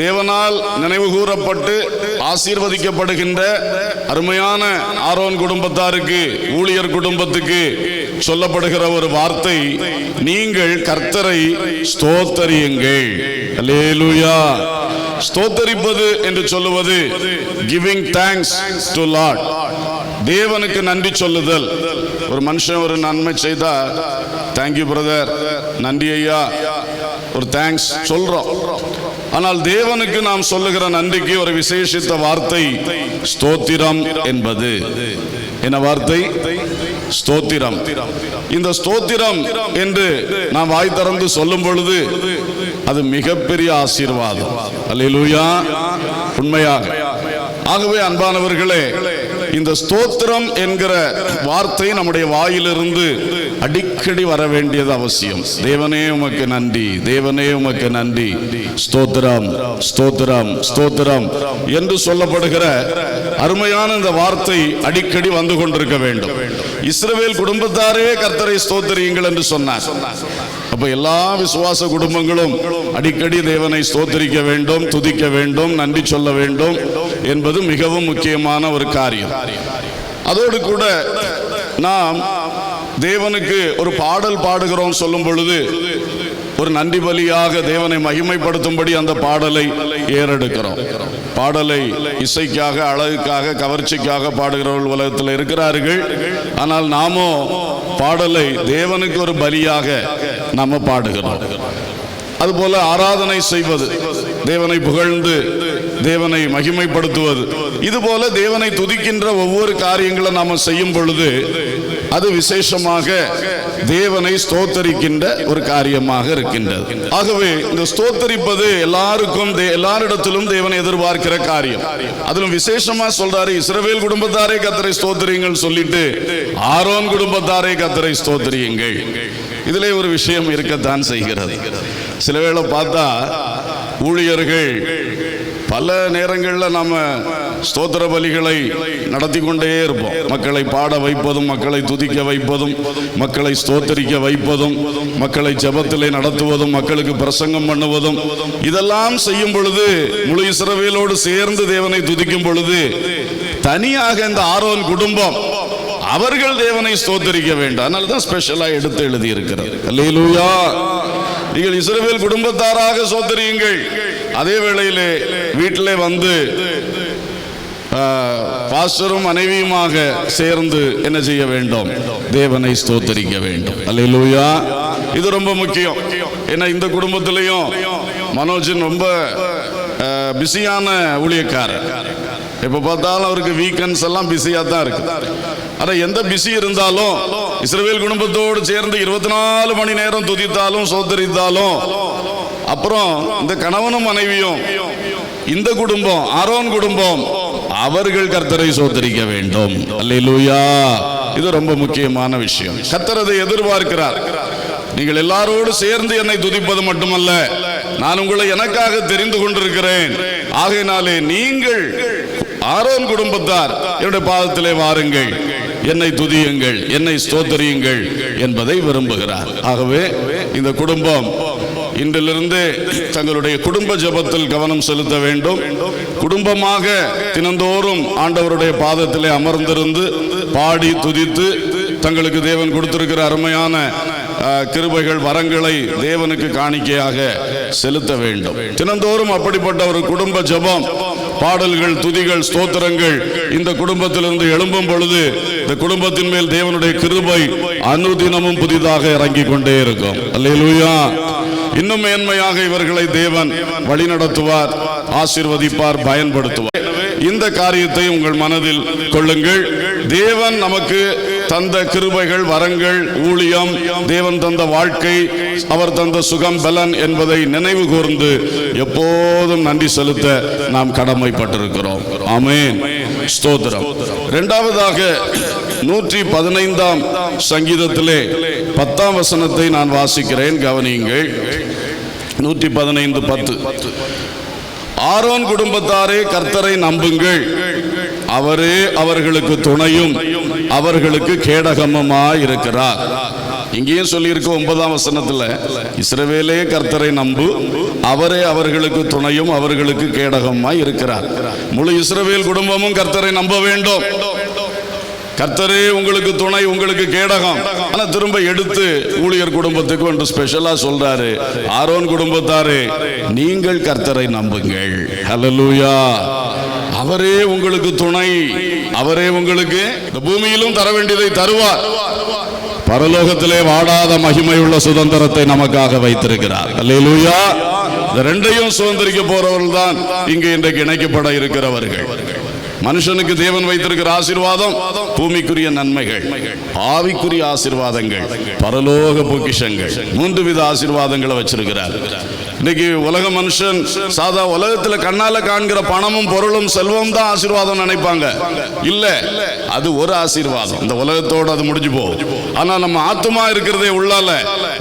தேவனால் நினைவு கூறப்பட்டு ஆசீர்வதிக்கப்படுகின்ற அருமையான ஆரோன் குடும்பத்தாருக்கு, ஊழியர் குடும்பத்துக்கு சொல்லப்படுகிற ஒரு வார்த்தை, நீங்கள் கர்த்தரை ஸ்தோத்தரியுங்கள். அல்லேலூயா. ஸ்தோத்தரிப்பது என்று சொல்லுவது கிவிங் தேங்க்ஸ் டு லார்ட், தேவனுக்கு நன்றி சொல்லுதல். ஒரு மனுஷன் ஒரு நன்மை செய்தா, தேங்க்யூ பிரதர், நன்றி ஐயா, ஒரு தேங்க்ஸ் சொல்றோம். ஆனால் தேவனுக்கு நாம் சொல்லுகிற நன்றிக்கு ஒரு விசேஷித்த வார்த்தை ஸ்தோத்திரம் என்பது. என்ன வார்த்தை? ஸ்தோத்திரம். இந்த ஸ்தோத்திரம் என்று நாம் வாய் திறந்து சொல்லும் பொழுது அது மிகப்பெரிய ஆசீர்வாதம். அல்லேலூயா, உண்மையாக. ஆகவே அன்பானவர்களே, இந்த ஸ்தோத்திரம் என்கிற வார்த்தை நம்முடைய வாயிலிருந்து அடிக்கடி வர வேண்டியது அவசியம். தேவனே உமக்கு நன்றி, தேவனே உமக்கு நன்றி, ஸ்தோத்திரம் ஸ்தோத்திரம் ஸ்தோத்திரம் என்று சொல்லப்படுகிற அருமையான இந்த வார்த்தை அடிக்கடி வந்து கொண்டிருக்க வேண்டும். இஸ்ரவேல் குடும்பத்தாரே கர்த்தரை ஸ்தோத்திரியுங்கள் என்று சொன்னார். அப்ப எல்லா விசுவாச குடும்பங்களும் அடிக்கடி தேவனை ஸ்தோத்திரிக்க வேண்டும், துதிக்க வேண்டும், நன்றி சொல்ல வேண்டும் என்பது மிகவும் முக்கியமான ஒரு காரியம். அதோடு கூட நாம் தேவனுக்கு ஒரு பாடல் பாடுகிறோம் சொல்லும் பொழுது, ஒரு நன்றி பலியாக தேவனை மகிமைப்படுத்தும்படி அந்த பாடலை ஏறெடுக்கிறோம். பாடலை இசைக்காக, அழகுக்காக, கவர்ச்சிக்காக பாடுகிறவர்கள் உலகத்தில் இருக்கிறார்கள். ஆனால் நாமோ பாடலை தேவனுக்கு ஒரு பலியாக நாம பாடுகிறோம். அதுபோல ஆராதனை செய்வது, தேவனை புகழ்ந்து தேவனை மகிமைப்படுத்துவது, இதுபோல தேவனை துதிக்கின்ற ஒவ்வொரு காரியங்களை நாம செய்யும் பொழுது அது விசேஷமாக தேவனை ஸ்தோத்தரிக்கின்ற ஒரு காரியமாக இருக்கின்றது. ஆகவே இந்த ஸ்தோத்தரிப்பது எல்லாரிடத்திலும் தேவனை எதிர்பார்க்கிற காரியம். அதிலும் விசேஷமா சொல்றாரு, இஸ்ரவேல் குடும்பத்தாரே கர்த்தரை ஸ்தோத்திரியுங்கள் சொல்லிட்டு ஆரோன் குடும்பத்தாரே கர்த்தரை ஸ்தோத்திரியுங்கள். இதிலே ஒரு விஷயம் இருக்கத்தான் செய்கிறது. சில வேளை பார்த்தா ஊழியர்கள் பல நேரங்களில் நாம ஸ்தோத்திர பலிகளை நடத்தி கொண்டே இருப்போம். மக்களை பாட வைப்பதும், மக்களை துதிக்க வைப்பதும், மக்களை ஸ்தோத்தரிக்க வைப்பதும், மக்களை ஜெபத்திலே நடத்துவதும், மக்களுக்கு பிரசங்கம் பண்ணுவதும், இதெல்லாம் செய்யும் பொழுது முழு இஸ்ரவேலோடு சேர்ந்து தேவனை துதிக்கும் பொழுது தனியாக இந்த ஆரோன் குடும்பம் அவர்கள் தேவனை ஸ்தோத்தரிக்க வேண்டும். அதனால தான் ஸ்பெஷலா எடுத்து எழுதி இருக்கிறது. அல்லேலூயா. நீங்கள் இஸ்ரவேல் குடும்பத்தாராக ஸ்தோத்தரியுங்கள். அதே வேளையிலே வீட்டிலே வந்து பாஸ்டரும் மனைவியுமாக சேர்ந்து என்ன செய்ய வேண்டும்? தேவனை ஸ்தோத்தரிக்க வேண்டும். அல்லேலூயா. இது ரொம்ப முக்கியம். ஏன்னா இந்த குடும்பத்திலையும் மனோஜன் ரொம்ப பிஸியான ஊழியக்காரர். எப்ப பார்த்தாலும் அவருக்கு வீக்கெண்ட்ஸ் எல்லாம் பிஸியா தான் இருக்கு. ஆனா எந்த பிஸி இருந்தாலும் இஸ்ரவேல் குடும்பத்தோடு சேர்ந்து 24 மணி நேரம் துதித்தாலும் ஸ்தோத்தரித்தாலும், அப்புறம் இந்த கணவனும் மனைவியும் இந்த குடும்பம் ஆரோன் குடும்பம் அவர்கள் கர்த்தரை ஸ்தோத்தரிக்க வேண்டும். அல்லேலூயா. இது ரொம்ப முக்கியமான விஷயம். கர்த்தர் அதை எதிர்பார்க்கிறார். நீங்கள் எல்லாரோடு சேர்ந்து என்னை துதிப்பது மட்டுமல்ல, நான் உங்களை எனக்காக தெரிந்து கொண்டிருக்கிறேன். ஆகையினாலே நீங்கள் ஆரோன் குடும்பத்தார் என்னுடைய பாதத்திலே வாருங்கள், என்னை துதியுங்கள், என்னை ஸ்தோத்தரியுங்கள் என்பதை விரும்புகிறார். ஆகவே இந்த குடும்பம் இன்றிலிருந்து தங்களுடைய குடும்ப ஜெபத்தில் கவனம் செலுத்த வேண்டும். குடும்பமாக தினந்தோறும் ஆண்டவருடைய பாதத்திலே அமர்ந்திருந்து பாடி துதித்து தங்களுக்கு தேவன் கொடுத்திருக்கிற அருமையான கிருபைகள் வரங்களை தேவனுக்கு காணிக்கையாக செலுத்த வேண்டும். தினந்தோறும் அப்படிப்பட்ட ஒரு குடும்ப ஜெபம், பாடல்கள், துதிகள், ஸ்தோத்திரங்கள் இந்த குடும்பத்திலிருந்து எழும்பும் பொழுது இந்த குடும்பத்தின் மேல் தேவனுடைய கிருபை அனுதினமும் புதிதாக இறங்கி கொண்டே இருக்கும். அல்லேலூயா. இன்னும் மேன்மையாக இவர்களை தேவன் வழிநடத்துவார், ஆசீர்வதிப்பார், பயன்படுத்துவார். இந்த காரியத்தை உங்கள் மனதில் கொள்ளுங்கள். தேவன் நமக்கு தந்த கிருபைகள், வரங்கள், ஊழியம், தேவன் தந்த வாழ்க்கை, அவர் தந்த சுகம், பலன் என்பதை நினைவு கூர்ந்து எப்போதும் நன்றி செலுத்த நாம் கடமைப்பட்டிருக்கிறோம். ஆமென். ஸ்தோத்திரம். இரண்டாவதாக 115ஆம் சங்கீதத்திலே 10ஆம் வசனத்தை நான் வாசிக்கிறேன், கவனியுங்கள். 115:10. ஆரோன் குடும்பத்தாரே கர்த்தரை நம்புங்கள், அவரே அவர்களுக்கு துணையும் அவர்களுக்கு கேடகமுமாய் இருக்கிறார். இங்கேயும் சொல்லியிருக்க 9ஆம் வசனத்துல, இஸ்ரவேலே கர்த்தரை நம்பு, அவரே அவர்களுக்கு துணையும் அவர்களுக்கு கேடகமாய் இருக்கிறார். முழு இஸ்ரவேல் குடும்பமும் கர்த்தரை நம்ப வேண்டும். கர்த்தரே உங்களுக்கு துணை, உங்களுக்கு கேடகம். ஆனா திரும்ப எடுத்து ஊழியர் குடும்பத்துக்கு ஒன்று ஸ்பெஷலா சொல்றாரு, ஆரோன் குடும்பத்தாரே நீங்கள் கர்த்தரை நம்புங்கள். ஹல்லேலூயா. அவரே உங்களுக்கு துணை, அவரே உங்களுக்கு இந்த பூமியிலும் தர வேண்டியதை தருவார். பரலோகத்திலே வாடாத மகிமையுள்ள சுதந்திரத்தை நமக்காக வைத்திருக்கிறார். அல்லேலூயா. இந்த ரெண்டையும் சுதந்திரிக்க போறவர்கள் தான் இங்கே இன்றைக்கு இணைக்கப்பட இருக்கிறவர்கள். மனுஷனுக்கு தேவன் வைத்திருக்கிற ஆசீர்வாதம் பூமிக்குரிய நன்மைகள், ஆவிக்குரிய ஆசீர்வாதங்கள், பரலோக பொக்கிஷங்கள், 3 வித ஆசீர்வாதங்களை வச்சிருக்கிறார். இன்னைக்கு உலக மனுஷன் சாதா உலகத்துல கண்ணால காண்கிற பணமும் பொருளும் செல்வம் தான் ஆசீர்வாதம் நினைப்பாங்க. இல்ல, அது ஒரு ஆசீர்வாதம், இந்த உலகத்தோடு அது முடிஞ்சு போகும். ஆனா நம்ம ஆத்துமா இருக்கிறதே உள்ளால,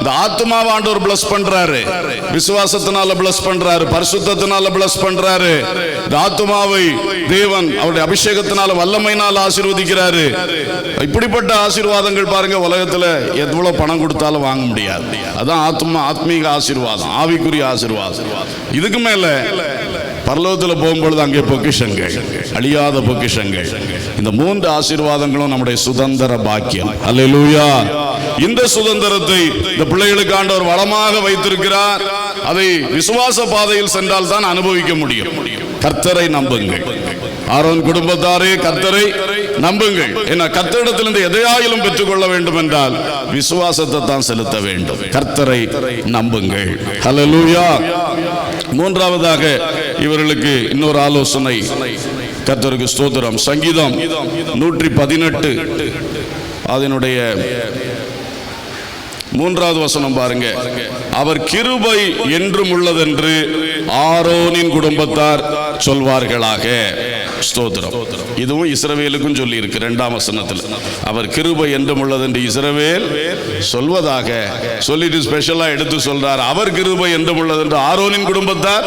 இந்த ஆத்துமாவை ஆண்டவர் பிளஸ் பண்றாரு, விசுவாசத்தினால பிளஸ் பண்றாரு, பரிசுத்தத்தினால பிளஸ் பண்றாரு. இந்த ஆத்துமாவை தேவன் அவருடைய அபிஷேகத்தினால வல்லமையினால ஆசீர்வதிக்கிறாரு. இப்படிப்பட்ட ஆசீர்வாதங்கள் பாருங்க, உலகத்துல எவ்வளவு பணம் கொடுத்தாலும் வாங்க முடியாது. அதான் ஆத்மா, ஆத்மீக ஆசீர்வாதம், ஆவிக்குரிய ஆசீர்வாதம். இதுக்கு மேல பரலோகத்தில் போகும்பொழுது அங்கே பொக்கிஷங்கள், அழியாத பொக்கிஷங்கள். இந்த 3 ஆசீர்வாதங்களும் நம்முடைய சுதந்திர பாக்கியம். அல்லேலூயா. இந்த சுதந்திரத்தை இந்த பிள்ளைகளுக்கு ஆண்டவர் வளமாக வைத்திருக்கிறார். அதை விசுவாச பாதையில் சென்றால் தான் அனுபவிக்க முடியும். கர்த்தரை நம்புங்கள். ஆரோன் குடும்பத்தாரே கர்த்தரை நம்புங்கள். ஏன்னா கர்த்தரிடத்திலிருந்து எதையாயிலும் பெற்றுக்கொள்ள வேண்டும் என்றால் விசுவாசத்தை தான் செலுத்த வேண்டும். கர்த்தரை நம்புங்கள். ஹல்லேலூயா. மூன்றாவதாக இவர்களுக்கு இன்னொரு ஆலோசனை. கர்த்தருக்கு ஸ்தோத்திரம். சங்கீதம் 118 அதனுடைய 3வது வசனம் பாருங்க. அவர் கிருபை என்றும் உள்ளதென்று ஆரோனின் குடும்பத்தார் சொல்வார்களாக. ஸ்தோத்திரம். இதுவும் இஸ்ரவேலுக்கும் சொல்லி இருக்கு 2ஆம் வசனத்தில். அவர் கிருபை என்றும் உள்ளதென்று இஸ்ரவேல் சொல்வதாக சொல்லிட்டு ஸ்பெஷலா எடுத்து சொல்றார். அவர் கிருபை என்றும் உள்ளதென்று ஆரோனின் குடும்பத்தார்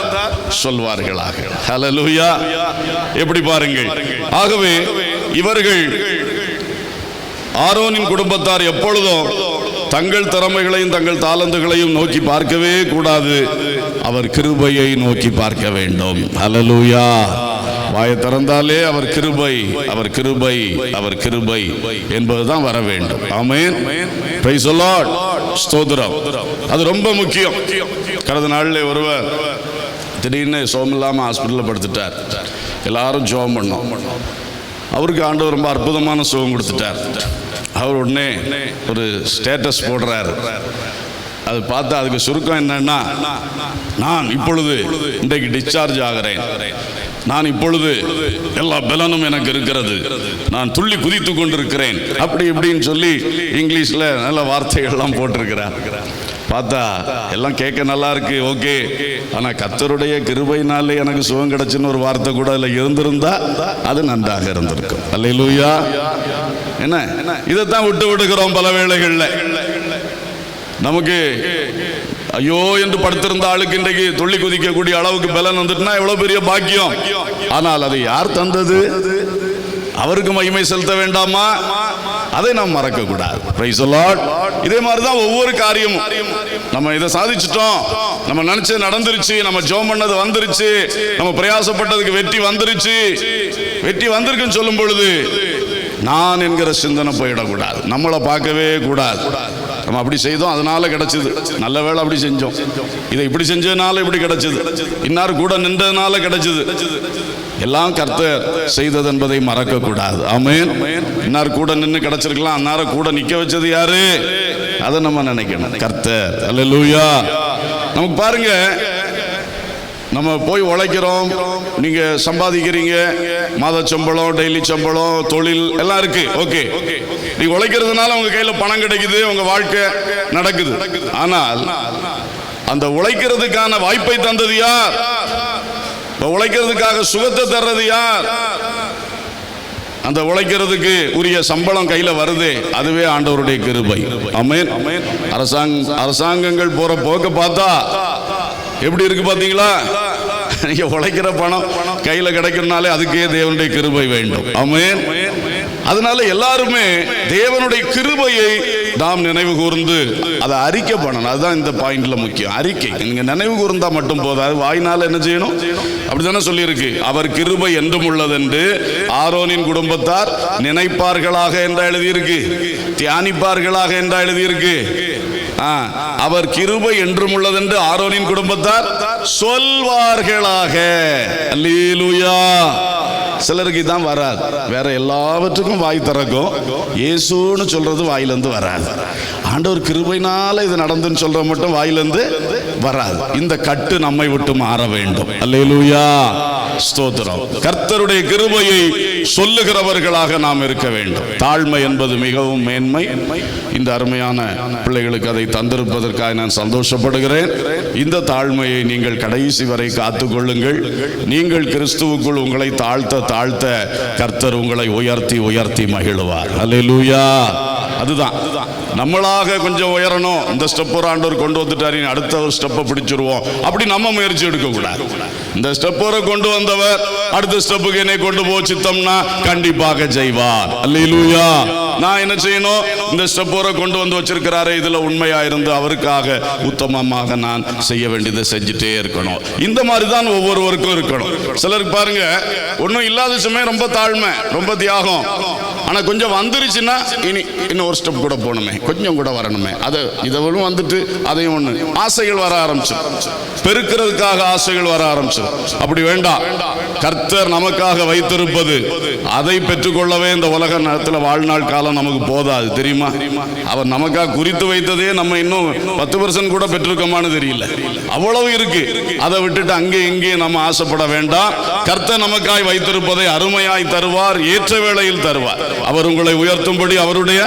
சொல்வார்களாக. ஹல்லேலூயா. எப்படி பாருங்கள். ஆகவே இவர்கள் ஆரோனின் குடும்பத்தார் எப்பொழுதும் தங்கள் திறமைகளையும் தங்கள் தாளந்துகளையும் நோக்கி பார்க்கவே கூடாது. அவர் கிருபையை நோக்கி பார்க்க வேண்டும். ஹல்லேலூயா. வாயை திறந்தாலே அவர் கிருபை, அவர் கிருபை, அவர் கிருபை என்பதுதான் வர வேண்டும். ஆமென். Praise the lord. ஸ்தோத்திரம். அது ரொம்ப முக்கியம். கடந்த நாளில் ஒருவர் திடீர்னு சோமில்லாமல் ஹாஸ்பிட்டலில் படுத்துட்டார். எல்லாரும் ஜெபம் பண்ணோம். அவருக்கு ஆண்டவர் ரொம்ப அற்புதமான சுகம் கொடுத்துட்டார். அவர் உடனே ஒரு ஸ்டேட்டஸ் போடுறாரு. அது பார்த்தா அதுக்கு சுருக்கம் என்னன்னா, நான் இப்பொழுது இன்றைக்கு டிஸ்சார்ஜ் ஆகிறேன், நான் இப்பொழுது எல்லா பலனும் எனக்கு இருக்கிறது, நான் துள்ளி குதித்து கொண்டிருக்கிறேன், அப்படி இப்படின்னு சொல்லி இங்கிலீஷ்ல நல்ல வார்த்தைகள்லாம் போட்டிருக்கிறார். பார்த்தா எல்லாம் கேட்க நல்லா இருக்கு, ஓகே. ஆனா கர்த்தருடைய கிருபையினாலே எனக்கு சுகம் கிடைச்சுன்னு ஒரு வார்த்தை கூட அதுல இருந்திருந்தா அது நன்றாக இருந்திருக்கும். அல்லேலூயா. என்ன இதைத்தான் விட்டு விடுகிறோம் பல வேளைகள்ல. நமக்கு ஐயோ என்று படுத்திருந்த ஆளுக்கு இன்றைக்கு துள்ளி குதிக்கக்கூடிய அளவுக்கு பலன் வந்துட்டுனா எவ்வளவு பெரிய பாக்கியம். ஆனால் அதை யார் தந்தது? அவருக்கு மகிமை செலுத்த வேண்டாமா? அதை நாம் மறக்க கூடாது. Price the Lord. இதே மாதிரிதான் ஒவ்வொரு காரியமும். நம்ம இதை சாதிச்சிட்டோம், நம்ம நினைச்சது நடந்துருச்சு, நம்ம ஜெபம் பண்ணது வந்துருச்சு, நம்ம பிரயாசப்பட்டதுக்கு வெற்றி வந்துருச்சு, வெற்றி வந்திருக்குன்னு சொல்லும் பொழுது நான் என்கிற சிந்தனை போயிடக்கூடாது. நம்மளை பார்க்கவே கூடாது. நம்ம அப்படி செய்தோம் அதனால கிடைச்சது, நல்ல வேளை அப்படி செஞ்சோம், இதை இப்படி செஞ்சதுனால இப்படி கிடைச்சது, இன்னார் கூட நின்றதுனால கிடைச்சது. எல்லாம் கர்த்தர் செய்தது என்பதை மறக்க கூடாது. ஆமென். இன்னார் கூட நின்று கிடைச்சிருக்கலாம், அன்னார கூட நிக்க வச்சது யாரு? அதை நம்ம நினைக்கணும். கர்த்தர். அல்லேலூயா. நமக்கு பாருங்க, நம்ம போய் உழைக்கிறோம், நீங்க சம்பாதிக்கிறீங்க, மாத சம்பளம், டெய்லி சம்பளம், தொழில் எல்லாம் இருக்கு, ஓகே. நீங்க உழைக்கிறதுனால உங்க கையில பணம் கிடைக்குது, உங்க வாழ்க்கை நடக்குது. ஆனால் அந்த உழைக்கிறதுக்கான வாய்ப்பை தந்தது யார்? உழைக்கிறதுக்காக சுகத்தை தர்றது யார்? அந்த உழைக்கிறதுக்கு உரிய சம்பளம் கையில வருது, அதுவே ஆண்டவருடைய கிருபை. ஆமென். அரசாங்கங்கள் போற போக்க பார்த்தா எப்படி இருக்கு பாத்தீங்களா? நீங்க உழைக்கிற பணம் கையில கிடைக்கணும்னாலே அதுக்கே தேவனுடைய கிருபை வேண்டும். ஆமென். அதனால எல்லாருமே தேவனுடைய கிருபையை நாம் நினைவு கூர்ந்து அதை அறிக்கை பண்ணணும். அதுதான் இந்த பாயிண்ட்ல முக்கியம். அறிக்கை. நீங்க நினைவு கூர்ந்தா மட்டும் போதாது, வாயினால என்ன செய்யணும்? அப்படித்தானே சொல்லி இருக்கு. அவர் கிருபை என்றும் உள்ளதென்று ஆரோனின் குடும்பத்தார் நினைப்பார்களாக என்று எழுதியிருக்கு, தியானிப்பார்களாக என்று எழுதியிருக்கு. அவர் கிருபை என்றும் உள்ளதென்று ஆரோனின் குடும்பத்தார் சொல்வார்களாக. அல்லேலூயா. சிலருக்கு தான் வராது, வேற எல்லாவற்றுக்கும் வாய் திறக்கும், இயேசுன்னு சொல்றது வாயிலிருந்து வராது. ஆண்டவர் கிருபையினால இது நடந்துன்னு சொல்ற மட்டும் வாயிலிருந்து வராது. இந்த கட்டு நம்மை விட்டு மாற வேண்டும். அல்லேலூயா. ஸ்தோத்திரம். கர்த்தருடைய கிருபையை சொல்லுகிறவர்களாக நாம் இருக்க வேண்டும். தாழ்மை என்பது மிகவும் மேன்மை. இந்த அருமையான பிள்ளைகளுக்கு அதை தந்திருப்பதற்காக நான் சந்தோஷப்படுகிறேன். இந்த தாழ்மையை நீங்கள் கடைசி வரை காத்துக்கொள்ளுங்கள். நீங்கள் கிறிஸ்துவுக்குள் உங்களை தாழ்த்த தாழ்த்த கர்த்தர் உங்களை உயர்த்தி உயர்த்தி மகிழ்வார். அல்லேலூயா. அதுதான் நம்மளாக கொஞ்சம் உயரணும், இந்த ஸ்டெப் ஒரு ஆண்டவர் கொண்டு வந்துட்டாரு, அடுத்த ஒரு ஸ்டெப்பை பிடிச்சிருவோம், அப்படி நம்ம முயற்சி எடுக்க கூடாது. இந்த ஸ்டெப் கொண்டு வந்தவர் அடுத்த ஸ்டெப்புக்கு என்னை கொண்டு போச்சித்தம்னா கண்டிப்பாக செய்வார். அல்லேலூயா. நான் என்ன செய்யணும்? இந்த ஸ்டெப் கொண்டு வந்து வச்சிருக்கிறாரே, இதுல உண்மையா இருந்து அவருக்காக உத்தமமாக நான் செய்ய வேண்டியதை செஞ்சுட்டே இருக்கணும். இந்த மாதிரி தான் ஒவ்வொருவருக்கும் இருக்கணும். சிலருக்கு பாருங்க, ஒன்றும் இல்லாத சமயம் ரொம்ப தாழ்மை, ரொம்ப தியாகம். ஆனா கொஞ்சம் வந்துருச்சுன்னா இன்னும் ஒரு ஸ்டெப் கூட போகணுமே, கொஞ்சம் கூட வரணுமே, அதை இதவளும் வந்துட்டு அதையும் ஒண்ணு ஆசைகள் வர ஆரம்பிச்சு, பெருக்கிறதுக்காக ஆசைகள் வர ஆரம்பிச்சு. அப்படி வேண்டாம். கர்த்தர் நமக்காக வைத்திருப்பது அதை பெற்றுக்கொள்ளவே இந்த உலக நேரத்தில் வாழ்நாள் காலம் காலம் நமக்கு போதாது தெரியுமா? அவர் நமக்காக குறித்து வைத்ததே நம்ம இன்னும் 10% கூட பெற்றிருக்கோமான்னு தெரியல. அவ்வளவு இருக்கு. அதை விட்டுட்டு அங்கே இங்கே நம்ம ஆசைப்பட வேண்டாம். கர்த்தர் நமக்காய் வைத்திருப்பதை அருமையாய் தருவார், ஏற்ற வேளையில் தருவார். அவர் உங்களை உயர்த்தும்படி அவருடைய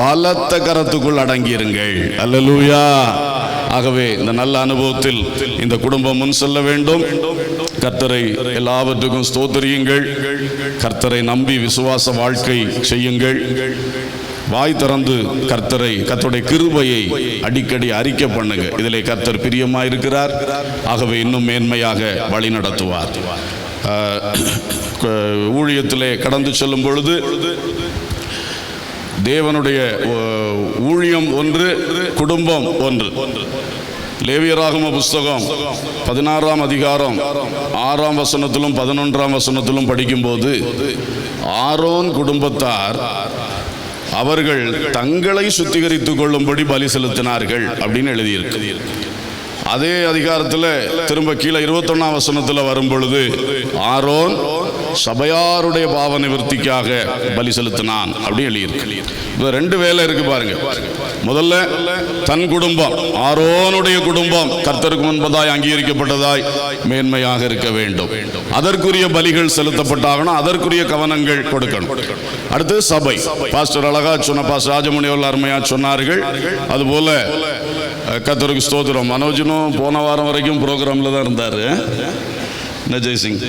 பலத்த கரத்துக்குள் அடங்கியிருங்கள். அல்லேலூயா. ஆகவே இந்த நல்ல அனுபவத்தில் இந்த குடும்பம் முன் செல்ல வேண்டும். கர்த்தரை எல்லாவற்றுக்கும் ஸ்தோத்திரியுங்கள். கர்த்தரை நம்பி விசுவாச வாழ்க்கை செய்யுங்கள். வாய் திறந்து கர்த்தருடைய கிருபையை அடிக்கடி அறிக்கை பண்ணுங்க. இதிலே கர்த்தர் பிரியமாயிருக்கிறார். ஆகவே இன்னும் மேன்மையாக வழி நடத்துவார். ஊழியத்திலே கடந்து செல்லும் பொழுது தேவனுடைய ஊழியம் ஒன்று, குடும்பம் ஒன்று. லேவியராகம புஸ்தகம் 16ஆம் அதிகாரம் 6ஆம் வசனத்திலும் 11ஆம் வசனத்திலும் படிக்கும்போது ஆரோன் குடும்பத்தார் அவர்கள் தங்களை சுத்திகரித்துக் கொள்ளும்படி பலி செலுத்தினார்கள் அப்படின்னு எழுதியிருக்கு. அதே அதிகாரத்தில் திரும்ப கீழே 21ஆம் வசனத்தில் வரும் பொழுது ஆரோன் சபையாருடைய பாவ நிவர்த்திக்காக பலி செலுத்தினான் அப்படின்னு எழுதியிருக்கு. இப்போ 2 வேலை இருக்கு பாருங்க. முதல்ல தன் குடும்பம், ஆரோனுடைய குடும்பம் கர்த்தருக்கு முன்பதாய் அங்கீகரிக்கப்பட்டதாய் மேன்மையாக இருக்க வேண்டும். அதற்குரிய பலிகள் செலுத்தப்பட்டாகணும், அதற்குரிய கவனங்கள் கொடுக்கணும். அடுத்து சபை. பாஸ்டர் அழகா சொன்ன பாஸ்டர் ராஜமணி அவர்கள் அருமையா சொன்னார்கள். அதுபோல கர்த்தருக்கு ஸ்தோத்திரம். மனோஜனும் போன வாரம் வரைக்கும் ப்ரோக்ராமில் தான் இருந்தார். ஜெய்சிங்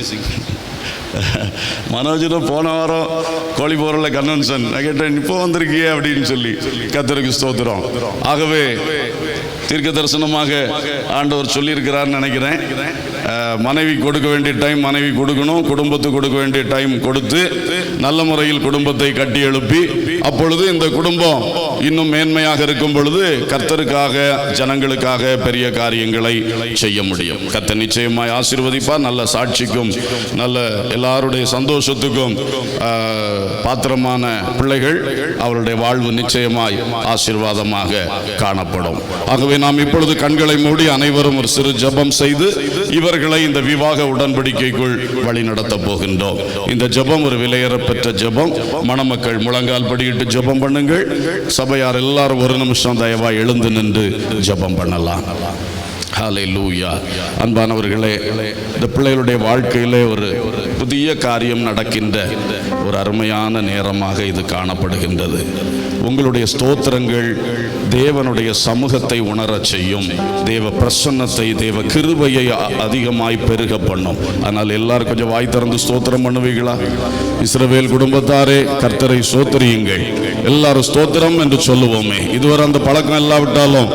மனோஜனும் போன வாரம் கோழிப்போரில் கன்வென்ஷன் நான் கேட்டேன், இப்போ வந்திருக்கியே அப்படின்னு சொல்லி. கர்த்தருக்கு ஸ்தோத்திரம். ஆகவே தீர்க்க தரிசனமாக ஆண்டவர் சொல்லியிருக்கிறார்னு நினைக்கிறேன். மனைவி கொடுக்க வேண்டிய டைம் மனைவி கொடுக்கணும், குடும்பத்துக்கு கொடுக்க வேண்டிய டைம் கொடுத்து நல்ல முறையில் குடும்பத்தை கட்டி எழுப்பி, அப்பொழுது இந்த குடும்பம் இன்னும் மேன்மையாக இருக்கும் பொழுது கர்த்தருக்காக ஜனங்களுக்காக பெரிய காரியங்களை செய்ய முடியும். கர்த்தர் நிச்சயமாய் ஆசீர்வதிப்பார். நல்ல சாட்சிக்கும் நல்ல எல்லாருடைய சந்தோஷத்துக்கும் பாத்திரமான பிள்ளைகள், அவருடைய வாழ்வு நிச்சயமாய் ஆசீர்வாதமாக காணப்படும். ஆகவே நாம் இப்பொழுது கண்களை மூடி அனைவரும் ஒரு சிறு ஜெபம் செய்து இவர்களை இந்த விவாக உடன்படிக்கைக்குள் வழி நடத்த போகின்றோம். இந்த ஜெபம் ஒரு விலையேறப்பெற்ற ஜெபம். மணமக்கள் முழங்கால் படியிட்டு ஜெபம் பண்ணுங்கள். சபையார் எல்லாரும் ஒரு நிமிஷம் தயவா எழுந்து நின்று ஜெபம் பண்ணலாம். ஹல்லேலூயா. அன்பானவர்களே, இந்த பிள்ளைகளுடைய வாழ்க்கையிலே ஒரு புதிய காரியம் நடக்கின்ற ஒரு அருமையான நேரமாக இது காணப்படுகின்றது. உங்களுடைய ஸ்தோத்திரங்கள் தேவனுடைய சமூகத்தை உணரச் செய்யும். தேவ பிரசன்னத்தை, தேவ கிருபையை அதிகமாய் பெருக பண்ணும். ஆனால் எல்லாரும் கொஞ்சம் வாய் திறந்து ஸ்தோத்திரம் பண்ணுவீங்களா? இஸ்ரவேல் குடும்பத்தாரே, கர்த்தரை ஸ்தோத்திரியுங்கள். எல்லாரும் ஸ்தோத்திரம் என்று சொல்லுவோமே. இதுவரை அந்த பழக்கம் இல்லாவிட்டாலும்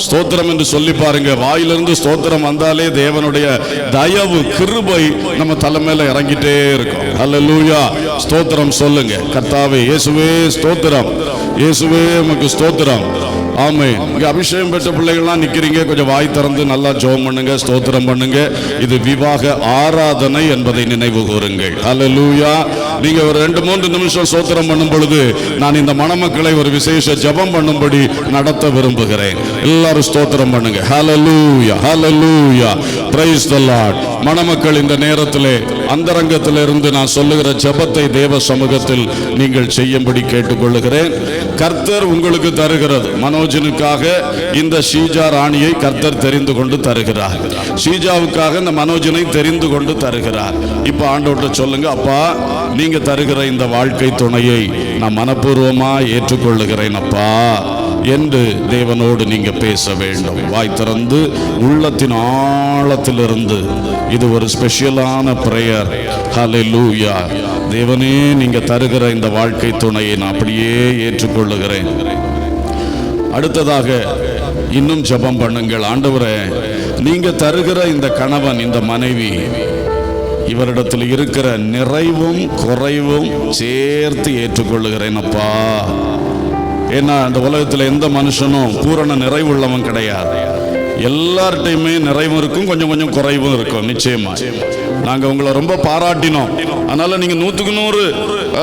ஸ்தோத்திரம் என்று சொல்லி பாருங்க. வாயிலிருந்து ஸ்தோத்திரம் வந்தாலே தேவனுடைய தயவு கிருபை நம்ம தலைமையில இறங்கிட்டே இருக்கும். அல்லேலூயா. ஸ்தோத்திரம் சொல்லுங்க. கர்த்தாவே இயேசுவே ஸ்தோத்திரம், இயேசுவே உமக்கு ஸ்தோத்திரம். ஆமென். இங்க அபிஷேகம் பெற்ற பிள்ளைகள்லாம் நிக்கிறீங்க. கொஞ்சம் வாய் திறந்து நல்லா ஜெபம் பண்ணுங்க, ஸ்தோத்திரம் பண்ணுங்க. இது விவாக ஆராதனை என்பதை நினைவு கூறுங்கள். ஹல்லேலூயா. நீங்க ஒரு 2-3 நிமிஷம் ஸ்தோத்திரம் பண்ணும் பொழுது நான் இந்த மணமக்களை ஒரு விசேஷ ஜெபம் பண்ணும்படி நடத்த விரும்புகிறேன். எல்லாரும் ஸ்தோத்திரம் பண்ணுங்க. ஹல்லேலூயா, ஹல்லேலூயா. Praise the lord. மணமக்கள் இந்த நேரத்திலே அந்தரங்கத்திலிருந்து நான் சொல்லுகிற ஜெபத்தை தேவ சமூகத்தில் நீங்கள் செய்யும்படி கேட்டுக்கொள்கிறேன். கர்த்தர் உங்களுக்கு தருகிறது. மனோஜனுக்காக இந்த ஷீஜா ராணியை கர்த்தர் தெரிந்து கொண்டு தருகிறார். ஷீஜாவுக்காக இந்த மனோஜனை தெரிந்து கொண்டு தருகிறார். இப்ப ஆண்டவர்கிட்ட சொல்லுங்க, அப்பா நீங்க தருகிற இந்த வாழ்க்கை துணையை நான் மனப்பூர்வமா ஏற்றுக்கொள்ளுகிறேன் அப்பா என்று தேவனோடு நீங்க பேச வேண்டும். வாய் திறந்து உள்ளத்தின் ஆழத்திலிருந்து. இது ஒரு ஸ்பெஷலான பிரேயர். ஹல்லேலூயா. தேவனே நீங்க தருகிற இந்த வாழ்க்கை துணையை நான் அப்படியே ஏற்றுக்கொள்ளுகிறேன். அடுத்ததாக இன்னும் ஜெபம் பண்ணுங்கள். ஆண்டவரே நீங்க தருகிற இந்த கணவன், இந்த மனைவி, இவரிடத்தில் இருக்கிற நிறைவும் குறைவும் சேர்த்து ஏற்றுக்கொள்ளுகிறேன் அப்பா. ஏன்னா இந்த உலகத்தில் எந்த மனுஷனும் பூரண நிறைவுள்ளவன் கிடையாது. எல்லார்ட்டையுமே நிறைவும் இருக்கும், கொஞ்சம் கொஞ்சம் குறைவும் இருக்கும். நிச்சயமா நாங்க உங்களை ரொம்ப பாராட்டினோம். அதனால நீங்க 100க்கு 100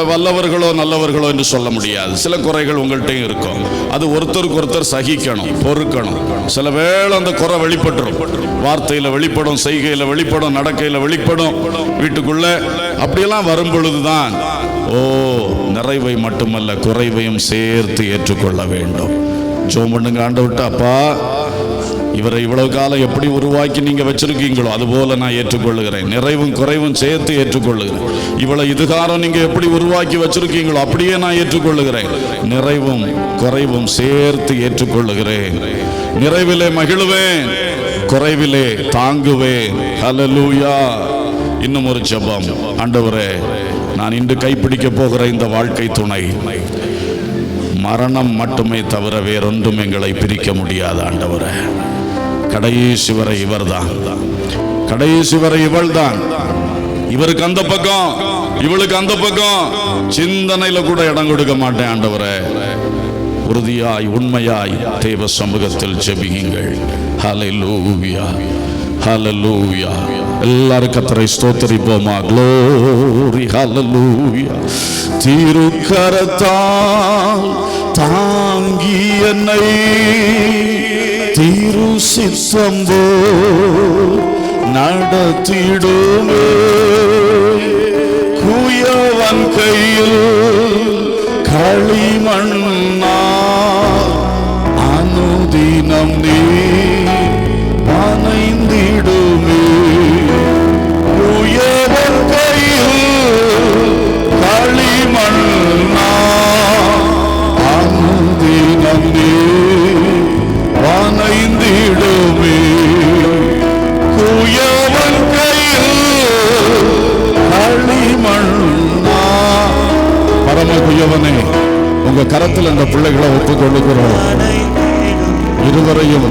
வல்லவர்களோ நல்லவர்களோ என்று சொல்ல முடியாது. சில குறைகள் உங்கள்கிட்டையும் இருக்கும். அது ஒருத்தருக்கு ஒருத்தர் சகிக்கணும், பொறுக்கணும். சில வேளை அந்த குறை வெளிப்பட்டுரும். வார்த்தையில வெளிப்படும், செய்கையில வெளிப்படும், நடக்கையில வெளிப்படும். வீட்டுக்குள்ள அப்படியெல்லாம் வரும் பொழுதுதான் ஓ நிறைவை மட்டுமல்ல குறைவையும் சேர்த்து ஏற்றுக்கொள்ள வேண்டும். ஜெபம் பண்ணுங்க. ஆண்டவர்ட்ட, அப்பா இவரை இவ்வளவு காலம் எப்படி உருவாக்கி நீங்க வச்சிருக்கீங்களோ அதுபோல நான் ஏற்றுக்கொள்ளுகிறேன். நிறைவும் குறைவும் சேர்த்து ஏற்றுக்கொள்ளுகிறேன். இவ்வளவு இதுகாரம் நீங்க எப்படி உருவாக்கி வச்சிருக்கீங்களோ அப்படியே நான் ஏற்றுக்கொள்ளுகிறேன். நிறைவும் குறைவும் சேர்த்து ஏற்றுக்கொள்ளுகிறேன். நிறைவிலே மகிழுவேன், குறைவிலே தாங்குவேன். ஹல்லேலூயா. இன்னும் ஒரு ஜெபம். ஆண்டவரே, நான் இன்று கைப்பிடிக்க போகிற இந்த வாழ்க்கை துணை மரணம் மட்டுமே தவிர வேறொன்றும் எங்களை பிரிக்க முடியாது. ஆண்டவரே, கடைசி வரை இவர்தான், கடைசி வரை இவள்தான். இவருக்கு அந்த பக்கம், இவளுக்கு அந்த பக்கம் சிந்தனையில கூட இடம் கொடுக்க மாட்டேன். ஆண்டவரே, உறுதியாய் உண்மையாய் தேவ சமூகத்தில் ஜெபியுங்கள். ஹல்லேலூயா, ஹல்லேலூயா. எல்லாரும் கர்த்தரை ஸ்தோத்திரிப்போமா? க்ளோரி, ஹல்லேலூயா. திருக்கரத்தால் தாங்கி என்னை திரு சித்தம் போல் நடத்திடுமே. குயவன் கையில் களிமண்ணா அனுதினம் நீ பனைந்திடுமே. குயவன் கையில் களிமண்ணா அனுதினம் நீ பனைந்திடுமே. குயவன் கையில் களிமண்ணா. பரம குயவனே, உங்க கரத்தில் அந்த பிள்ளைகளை ஒப்புக்கொள்ளுகிறோம். இருவரையும்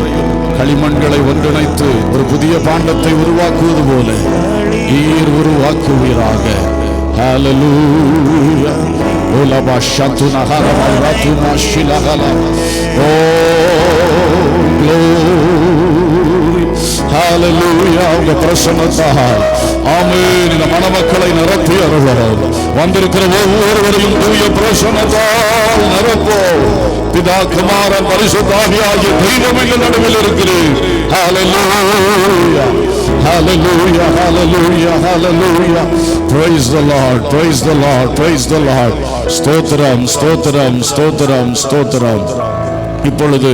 களிமண்களை ஒன்றிணைத்து ஒரு புதிய பாண்டத்தை உருவாக்குவது போல நீர் உருவாக்குவீராக. ஹல்லேலூயா. ஓலபா ஷத்துனா ஹரமா ரத்துமா ஷிலகலா. ஓ க்ளோரி, ஹல்லேலூயா. உங்க பிரசன்னத்தால் ஆமென் இந்த மணமக்களை நிரப்பி அருள்வார். வந்திருக்கிற ஒவ்வொருவரையும் தூய பிரசன்னத்தால் நிரப்போம். பிதா குமாரன் பரிசுத்த ஆவியாகிய தெய்வம் எங்கள் நடுவில் இருக்கிறேன். ஹல்லேலூயா, ஹல்லேலூயா, ஹல்லேலூயா, ஹல்லேலூயா. Praise the Lord, praise the Lord, praise the Lord. ஸ்தோத்திரம், ஸ்தோத்திரம், ஸ்தோத்திரம், ஸ்தோத்திரம். இப்பொழுது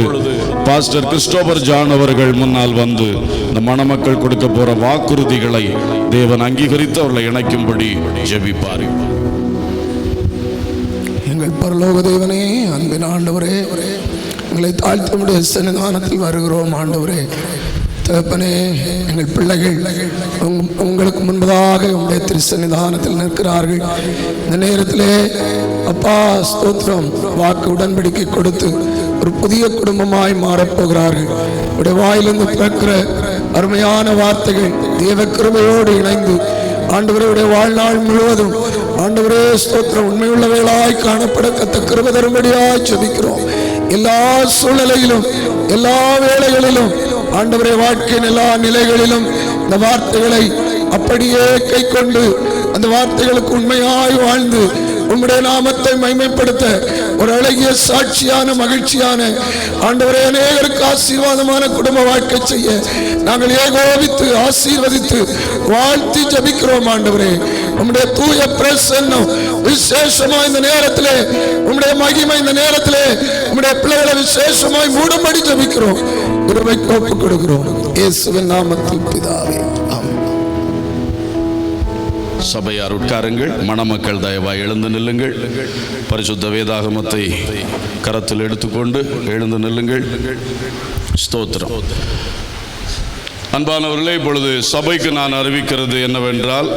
பாஸ்டர் கிறிஸ்டோபர் ஜான் அவர்கள் முன்னால் வந்து இந்த மணமக்கள் கொடுக்க போற வாக்குறுதிகளை தேவன் அங்கீகரித்து அவர்களை இணைக்கும்படி ஜெபிப்பார். எங்கள் பரலோக தேவனே, அன்பின் ஆண்டவரே, எங்களை தாழ்த்தமுடைய சன்னிதானத்தில் வருகிறோம். ஆண்டவரே தகப்பனே, எங்கள் பிள்ளைகள் உங்களுக்கு முன்பதாக உங்களுடைய திருச்சன்னிதானத்தில் நிற்கிறார்கள். இந்த நேரத்திலே அப்பா ஸ்தோத்திரம், வாக்கு உடன்படிக்கை கொடுத்து ஒரு புதிய குடும்பமாய் மாறப்போகிறார்கள். உடைய வாயிலிருந்து பிறக்கிற அருமையான வார்த்தைகள் தேவ கிருபையோடு இணைந்து ஆண்டவருடைய வாழ்நாள் முழுவதும் ஆண்டவரே ஸ்தோத்திரம் உண்மையுள்ளவைகளாய் காணப்பட கர்த்தர் கிருபை தரும்படியாய் ஜெபிக்கிறோம். எல்லா சூழ்நிலையிலும் எல்லா வேளைகளிலும் ஆண்டவரே வாழ்க்கையின் எல்லா நிலைகளிலும் இந்த வார்த்தைகளை அப்படியே கை கொண்டு அந்த வார்த்தைகளுக்கு உண்மையாய் வாழ்ந்து உம்முடைய நாமத்தை மகிமைப்படுத்த ஒரு அழகிய சாட்சியான மகிழ்ச்சியான ஆண்டவரே அநேகருக்கு ஆசீர்வாதமான குடும்ப வாழ்க்கை செய்ய நாங்கள் ஏகோபித்து ஆசீர்வதித்து வாழ்த்தி ஜபிக்கிறோம். ஆண்டவரே உம்முடைய தூய பிரசன்னம் விசேஷமாய் இந்த நேரத்திலே, உம்முடைய மகிமை இந்த நேரத்திலே உம்முடைய பிள்ளைகளை விசேஷமாய் மூடும்படி ஜபிக்கிறோம். கிருபைக்கு ஒப்புக் கொடுக்கிறோம் இயேசுவின் நாமத்தில் பிதாவே, ஆமென். சபையார் உட்காருங்கள். மணமக்கள் தயவாய் எழுந்து நில்லுங்கள். பரிசுத்த வேதாகமத்தை கரத்தில் எடுத்துக்கொண்டு எழுந்து நில்லுங்கள். ஸ்தோத்திரம். அன்பானவர்களே, இப்பொழுது சபைக்கு நான் அறிவிக்கிறது என்னவென்றால்,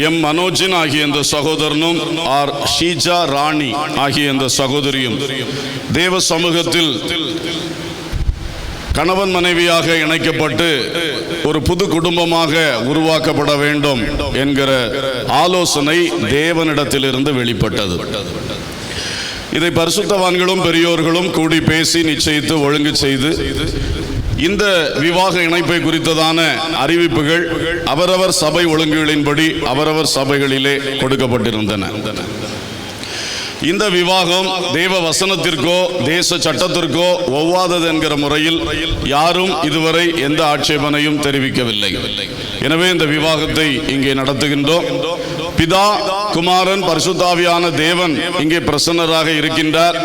எம் மனோஜின் ஆகிய இந்த சகோதரனும் ஆர் ஷீஜா ராணி ஆகிய இந்த சகோதரியும் தேவ சமூகத்தில் கணவன் மனைவியாக இணைக்கப்பட்டு ஒரு புது குடும்பமாக உருவாக்கப்பட வேண்டும் என்கிற ஆலோசனை தேவனிடத்திலிருந்து வெளிப்பட்டது. இதை பரிசுத்தவான்களும் பெரியோர்களும் கூடி பேசி நிச்சயித்து ஒழுங்கு செய்து இந்த விவாக இணைப்பை குறித்ததான அறிவிப்புகள் அவரவர் சபை ஒழுங்குகளின்படி அவரவர் சபைகளிலே கொடுக்கப்பட்டிருந்தன. இந்த விவாகம் தேவ வசனத்திற்கோ தேச சட்டத்திற்கோ ஒவ்வாதது என்கிற முறையில் யாரும் இதுவரை எந்த ஆட்சேபனையும் தெரிவிக்கவில்லை. எனவே இந்த விவாகத்தை இங்கே நடத்துகின்றோம். பிதா, குமாரன், பரிசுத்தாவியான தேவன் இங்கே பிரசன்னராக இருக்கின்றார்.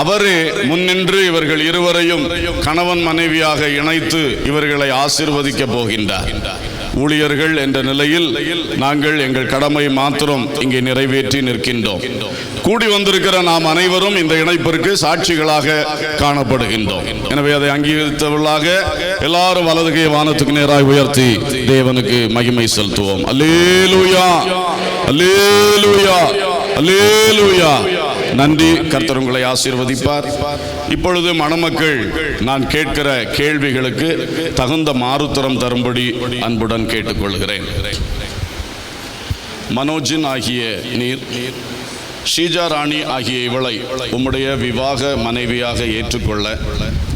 அவரே முன்னின்று இவர்கள் இருவரையும் கணவன் மனைவியாக இணைத்து இவர்களை ஆசீர்வதிக்க போகின்றார். ஊழியர்கள் என்ற நிலையில் நாங்கள் எங்கள் கடமை மாத்திரம் இங்கே நிறைவேற்றி நிற்கின்றோம். கூடி வந்திருக்கிற நாம் அனைவரும் இந்த இணைப்பிற்கு சாட்சிகளாக காணப்படுகின்றோம். எனவே அதை அங்கீகரித்தவர்களாக எல்லாரும் வலதுகை வானத்துக்கு நேராக உயர்த்தி தேவனுக்கு மகிமை செலுத்துவோம். அல்லேலூயா, அல்லேலூயா, அல்லேலூயா. நன்றி. கர்த்தர் உங்களை ஆசீர்வதிப்பார். இப்பொழுது மணமக்கள் நான் கேட்கிற கேள்விகளுக்கு தகுந்த மாறுத்தரம் தரும்படி அன்புடன் கேட்டுக்கொள்கிறேன். மனோஜின் ஆகிய நீர் ஷீஜா ராணி ஆகிய இவளை உம்முடைய விவாக மனைவியாக ஏற்றுக்கொள்ள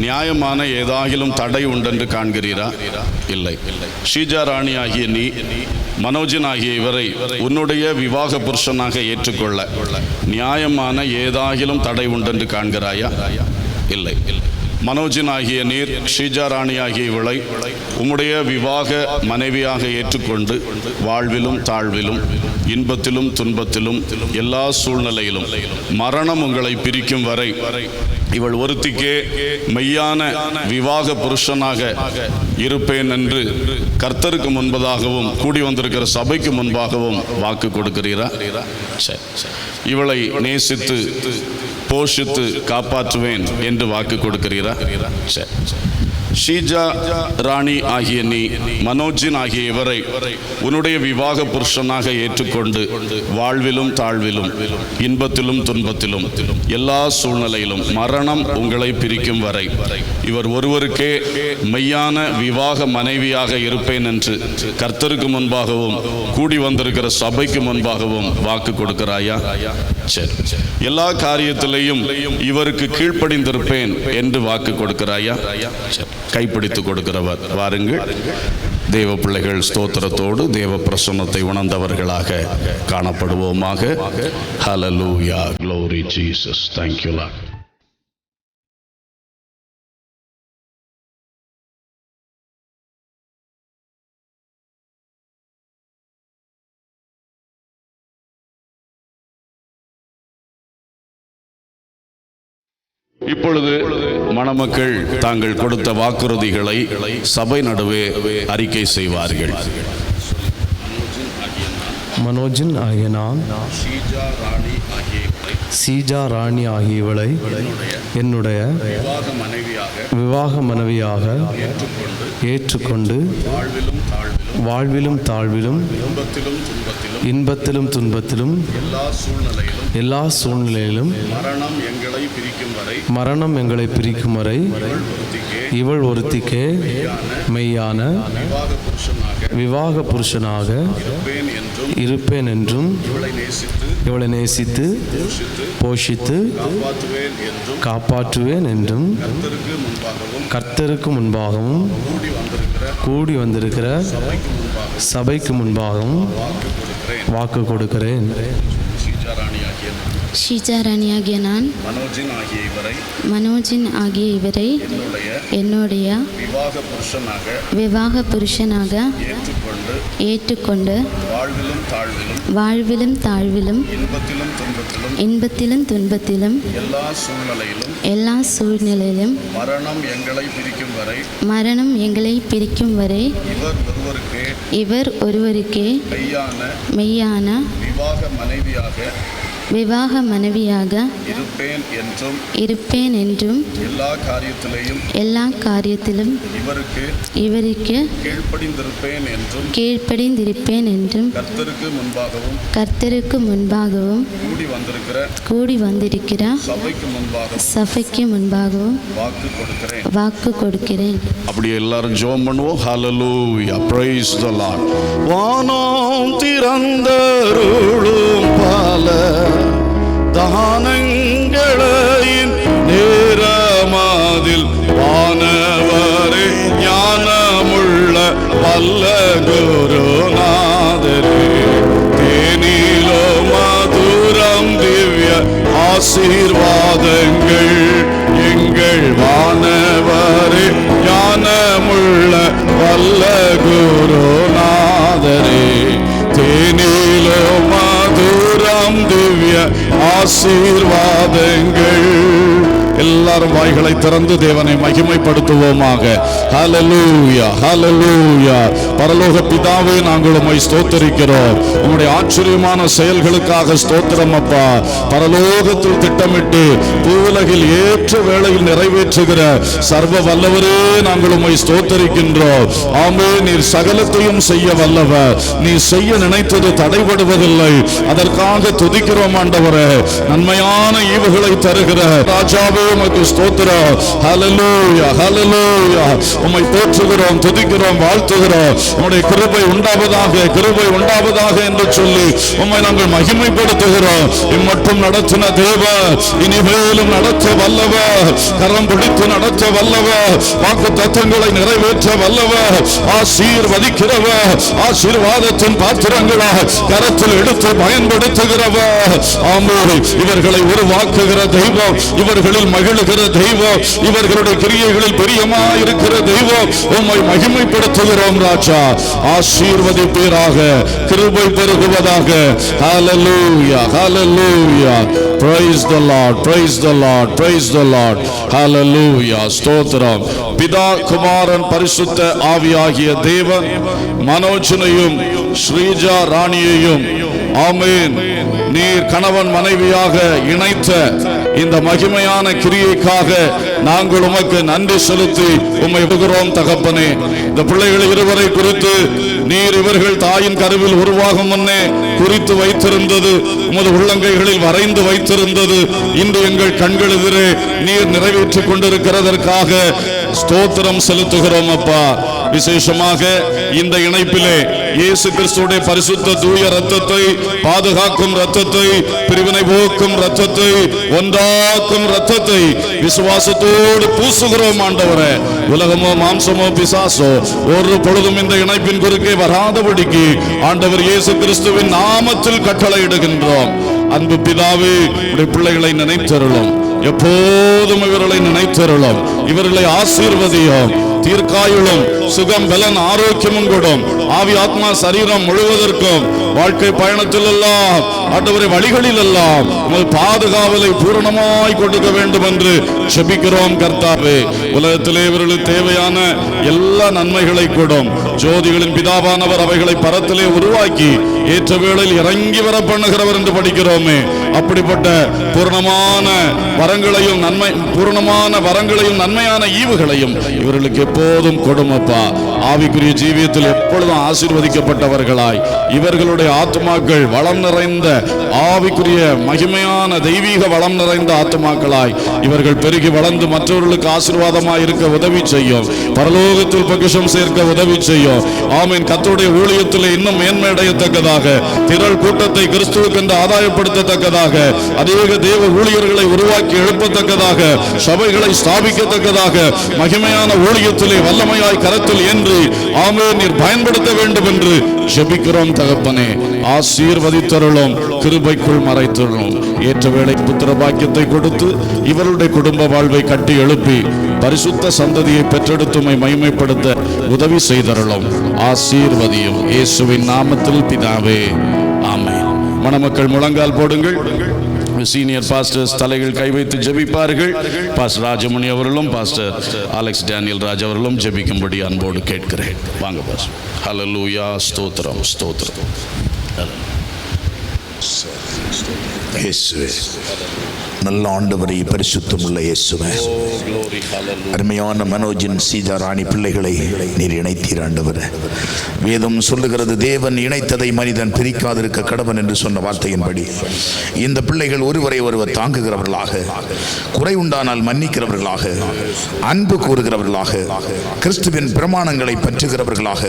நியாயமான ஏதாகிலும் தடை உண்டென்று காண்கிறீரா? இல்லை. ஷீஜா ராணி ஆகிய நீ மனோஜின் ஆகிய இவரை உன்னுடைய விவாக புருஷனாக ஏற்றுக்கொள்ள நியாயமான ஏதாகிலும் தடை உண்டென்று காண்கிறாயா? இல்லை. மனோஜின் ஆகிய நீர் ஷீஜா ராணி ஆகிய இவளை உம்முடைய விவாக மனைவியாக ஏற்றுக்கொண்டு வாழ்விலும் தாழ்விலும் இன்பத்திலும் துன்பத்திலும் எல்லா சூழ்நிலையிலும் மரணம் உங்களை பிரிக்கும் வரை இவள் ஒருத்திக்கே மெய்யான விவாக புருஷனாக இருப்பேன் என்று கர்த்தருக்கு முன்பதாகவும் கூடி வந்திருக்கிற சபைக்கு முன்பாகவும் வாக்கு கொடுக்கிறீரா? இவளை நேசித்து போஷித்து காப்பாற்றுவேன் என்று வாக்கு கொடுக்கிறீரா? ஷீஜா ராணி ஆகிய நீ மனோஜின் ஆகிய இவரை உன்னுடைய விவாக புருஷனாக ஏற்றுக்கொண்டு வாழ்விலும் தாழ்விலும் இன்பத்திலும் துன்பத்திலும் எல்லா சூழ்நிலையிலும் மரணம் உங்களை பிரிக்கும் வரை இவர் ஒருவருக்கே மெய்யான விவாக மனைவியாக இருப்பேன் என்று கர்த்தருக்கு முன்பாகவும் கூடி வந்திருக்கிற சபைக்கு முன்பாகவும் வாக்கு கொடுக்கிறாயா? சரி. எல்லா காரியத்திலையும் இவருக்கு கீழ்ப்படிந்திருப்பேன் என்று வாக்கு கொடுக்கிறாயா? கைப்பிடித்து கொடுக்கிறவர். வாருங்கள். தேவ பிள்ளைகள் ஸ்தோத்திரத்தோடு தேவ பிரசன்னத்தை உணர்ந்தவர்களாக காணப்படுவோமாக. ஹல்லேலூயா, glory Jesus. Thank you Lord. இப்பொழுது மணமக்கள் தாங்கள் கொடுத்த வாக்குறுதிகளை சபை நடுவே அறிக்கை செய்வார்கள். மனோஜின் ஆகிய நான் சீஜா ராணி ஆகியவளை என்னுடைய விவாக மனைவியாக ஏற்றுக்கொண்டு வாழ்விலும் தாழ்விலும் இன்பத்திலும் துன்பத்திலும் எல்லா சூழ்நிலையிலும் மரணம் எங்களை பிரிக்கும் வரை இவள் ஒருத்திக்கே மெய்யான விவாக புருஷனாக இருப்பேன் என்றும் இவளை நேசித்து போஷித்து காப்பாற்றுவேன் என்றும் கர்த்தருக்கு முன்பாகவும் கூடி வந்திருக்கிற சபைக்கு முன்பாகவும் வாக்கு கொடுக்கிறேன். ஷீஜா ராணியாகிய நான் மனோஜின் ஆகிய இவரை என்னுடைய விவாக புருஷனாக ஏற்றுக்கொண்டு வாழ்விலும் தாழ்விலும் இன்பத்திலும் துன்பத்திலும் எல்லா சூழ்நிலையிலும் மரணம் எங்களை பிரிக்கும் வரை இவர் ஒருவருக்கே மெய்யான விவாக மனைவியாக இருப்பேன் என்றும் எல்லா காரியத்திலும் இவருக்கு கீழ்ப்படிந்திருப்பேன் என்றும் கர்த்தருக்கு முன்பாகவும் கூடி வந்திருக்கிற சபைக்கு முன்பாகவும் வாக்கு கொடுக்கிறேன். அப்படி எல்லாரும் ஜெபம் பண்ணுவோம். ஹல்லேலூயா, praise the Lord. வானம் திறந்தருளும் பல தானங்களையின் நேரமாதில் வானவரே ஞானமுள்ள வல்ல குருநாதரே தேனிலோ மதுரம் திவ்ய ஆசீர்வாதங்கள். எல்லாரும் வாய்களை திறந்து தேவனை மகிமைப்படுத்துவோமாக. ஹல்லேலூயா, ஹல்லேலூயா. பரலோக பிதாவே, நாங்கள் உம்மை ஸ்தோத்திரிக்கிறோம். உம்முடைய ஆச்சரியமான செயல்களுக்காக ஸ்தோத்திரம் அப்பா. பரலோகத்தில் திட்டமிட்டு பூவுலகில் ஏற்ற வேளையில் நிறைவேற்றுகிற சர்வ வல்லவரே, நாங்கள் உம்மை ஸ்தோத்திரிக்கின்றோம். ஆமே, நீர் சகலத்தையும் செய்ய வல்லவர். நீ செய்ய நினைத்தது தடைபடுவதில்லை. அதற்காக துதிக்கிறோம் ஆண்டவரே. நன்மையான ஈவுகளை தருகிற ராஜாவே, உமக்கு ஸ்தோத்திரம். ஹல்லேலூயா, ஹல்லேலூயா. உம்மை போற்றுகிறோம், துதிக்கிறோம், வாழ்த்துகிறோம். உம்முடைய கிருபை உண்டாவதாக, கிருபை உண்டாவதாக என்று சொல்லி உம்மை நாங்கள் மகிமைப்படுத்துகிறோம். இம்மட்டும் நடத்தின தேவன் இனிமேலும் நடத்த வல்லவர். கரம் பிடித்து நடத்த வல்லவர். வாக்கு தத்தங்களை நிறைவேற்ற வல்லவர். ஆசீர்வதிக்கிறவர். ஆசீர்வாதத்தின் பாத்திரங்களா கரத்தில் எடுத்து பயன்படுத்துகிறவர். ஆமே, இவர்களை உருவாக்குகிற தெய்வம், இவர்களில் மகிழுகிற தெய்வம், இவர்களுடைய கிரியைகளில் பிரியமாயிருக்கிற தெய்வம், உம்மை மகிமைப்படுத்துகிறோம் ராஜா. ஆசீர்வதிப்பீராக, கிருபை பெருகுவதாக. ஹல்லேலூயா, ஹல்லேலூயா. Praise the Lord, praise the Lord, praise the Lord. Hallelujah. ஸ்தோத்திரம். பிதா, குமாரன், பரிசுத்த ஆவியாகிய தேவன் மனோஜனையும் ஸ்ரீஜா ராணியையும், ஆமென், நீர் கணவன் மனைவியாக இணைத்த இந்த மகிமையான கிரியைக்காக நாங்கள் உமக்கு நன்றி செலுத்தி உம்மை விடுகிறோம் தகப்பனே. இந்த பிள்ளைகள் இருவரை குறித்து நீர் இவர்கள் தாயின் கருவில் உருவாகும் முன்னே குறித்து வைத்திருந்தது, உமது உள்ளங்கைகளில் வரைந்து வைத்திருந்தது, இன்று எங்கள் கண்கள் எதிரே நீர் நிறைவேற்றிக் கொண்டிருக்கிறதற்காக ஸ்தோத்திரம் செலுத்துகிறோம் அப்பா. விசேஷமாக இந்த இணைப்பிலே இயேசு கிறிஸ்துவுடைய பரிசுத்த தூய இரத்தத்தை, பாதுகாக்கும் இரத்தத்தை, பிரிவினை போக்கும் இரத்தத்தை, ஒன்றாக்கும் இரத்தத்தை விசுவாசத்தோடு பூசுகிறோம் ஆண்டவரே. உலகமோ மாம்சமோ பிசாசோ ஒரு பொழுதும் இந்த இணைப்பின் குறுக்கே வராதபடிக்கு ஆண்டவர் இயேசு கிறிஸ்துவின் நாமத்தில் கட்டளையிடுகின்றோம். அன்பு பிதாவே, உடைய பிள்ளைகளை நினைத்தருளும், எப்போதும் இவர்களை நினைத்தருளும், இவர்களை ஆசீர்வதியும், தீர்க்காயுளும், சுகம், பலன், ஆரோக்கியமும் கூடும். ஆவி, ஆத்மா, சரீரம் முழுவதற்கும் வாழ்க்கை பயணத்தில் எல்லாம் ஆண்டவரை வழிகளில் எல்லாம் உமது பாதுகாவலை பூரணமாய் கொடுக்க வேண்டும் என்று ஜெபிக்கிறோம் கர்த்தாவே. உலகத்திலே இவர்களுக்கு தேவையான எல்லா நன்மைகளை கூடும். ஜோதிகளின் பிதாவானவர் அவைகளை பரத்திலே உருவாக்கி ஏற்ற வேளையில் இறங்கி வர பண்ணுகிறவர் என்று படிக்கிறோமே. அப்படிப்பட்ட பூரணமான வரங்களையும் நன்மையான ஈவுகளையும் இவர்களுக்கு எப்போதும் கொடுமப்பா. ஆவிக்குரிய ஜீவியத்தில் எப்பொழுதும் ஆசீர்வதிக்கப்பட்டவர்களாய், இவர்களுடைய ஆத்துமாக்கள் வளம் நிறைந்த ஆவிக்குரிய மகிமையான தெய்வீக வளம் நிறைந்த ஆத்துமாக்களாய் இவர்கள் பெருகி வளர்ந்து மற்றவர்களுக்கு ஆசீர்வாதமாய் இருக்க உதவி செய்யும். பரலோகத்தில் பொக்கிஷம் சேர்க்க உதவி செய்யும். ஆமீன். கர்த்தருடைய ஊழியத்தில் இன்னும் மேன்மையடையத்தக்கதாக, திரள் கூட்டத்தை கிறிஸ்துவுக்கென்று ஆதாயப்படுத்தத்தக்கதாக, அநேக தேவ ஊழியர்களை உருவாக்கி எழுப்பத்தக்கதாக, சபைகளை ஸ்தாபிக்கத்தக்கதாக, மகிமையான ஊழியத்திலே வல்லமையாய் கரத்தில் ஏன்றி ஆமென் நீர் பயன்படுத்த வேண்டும் என்று ஜெபிக்கிறோம் தகப்பனே. ஆசீர்வதித்தருளும், கிருபைக்குள் மறைத்தருளும். ஏற்ற வேளை புத்திர பாக்கியத்தை கொடுத்து இவருடைய குடும்ப வாழ்வை கட்டி எழுப்பி பரிசுத்த சந்ததியை பெற்றெடுத்துமை மகிமைப்படுத்த உதவி செய்தருளும். ஆசீர்வதியும். இயேசுவின் நாமத்தில் பிதாவே, ஆமென். மணமக்கள் முழங்கால் போடுங்கள். சீனியர் பாஸ்டர்ஸ் தலைகள் கை வைத்து ஜெபிப்பார்கள். பாஸ்டர் ராஜமணி அவர்களும் பாஸ்டர் அலெக்ஸ் டேனியல் ராஜ் அவர்களும் ஜெபிக்கும்படி அன்போடு கேட்கிறேன். வாங்க பாஸ்டர். ஹல்லேலூயா. ஸ்தோத்திரம், ஸ்தோத்திரம். இயேசுவே, நல்ல ஆண்டவரை, பரிசுத்தமுள்ள இயேசுவே, அருமையான மனோஜின் சீதா ராணி பிள்ளைகளை நீர் இணைத்தீர் ஆண்டவரே. வேதம் சொல்லுகிறது, தேவன் இணைத்ததை மனிதன் பிரிக்காதிருக்க கடவன் என்று சொன்ன வார்த்தையின்படி இந்த பிள்ளைகள் ஒருவரை ஒருவர் தாங்குகிறவர்களாக, குறை உண்டானால் மன்னிக்கிறவர்களாக, அன்பு கூறுகிறவர்களாக, கிறிஸ்துவின் பிரமாணங்களை பற்றுகிறவர்களாக,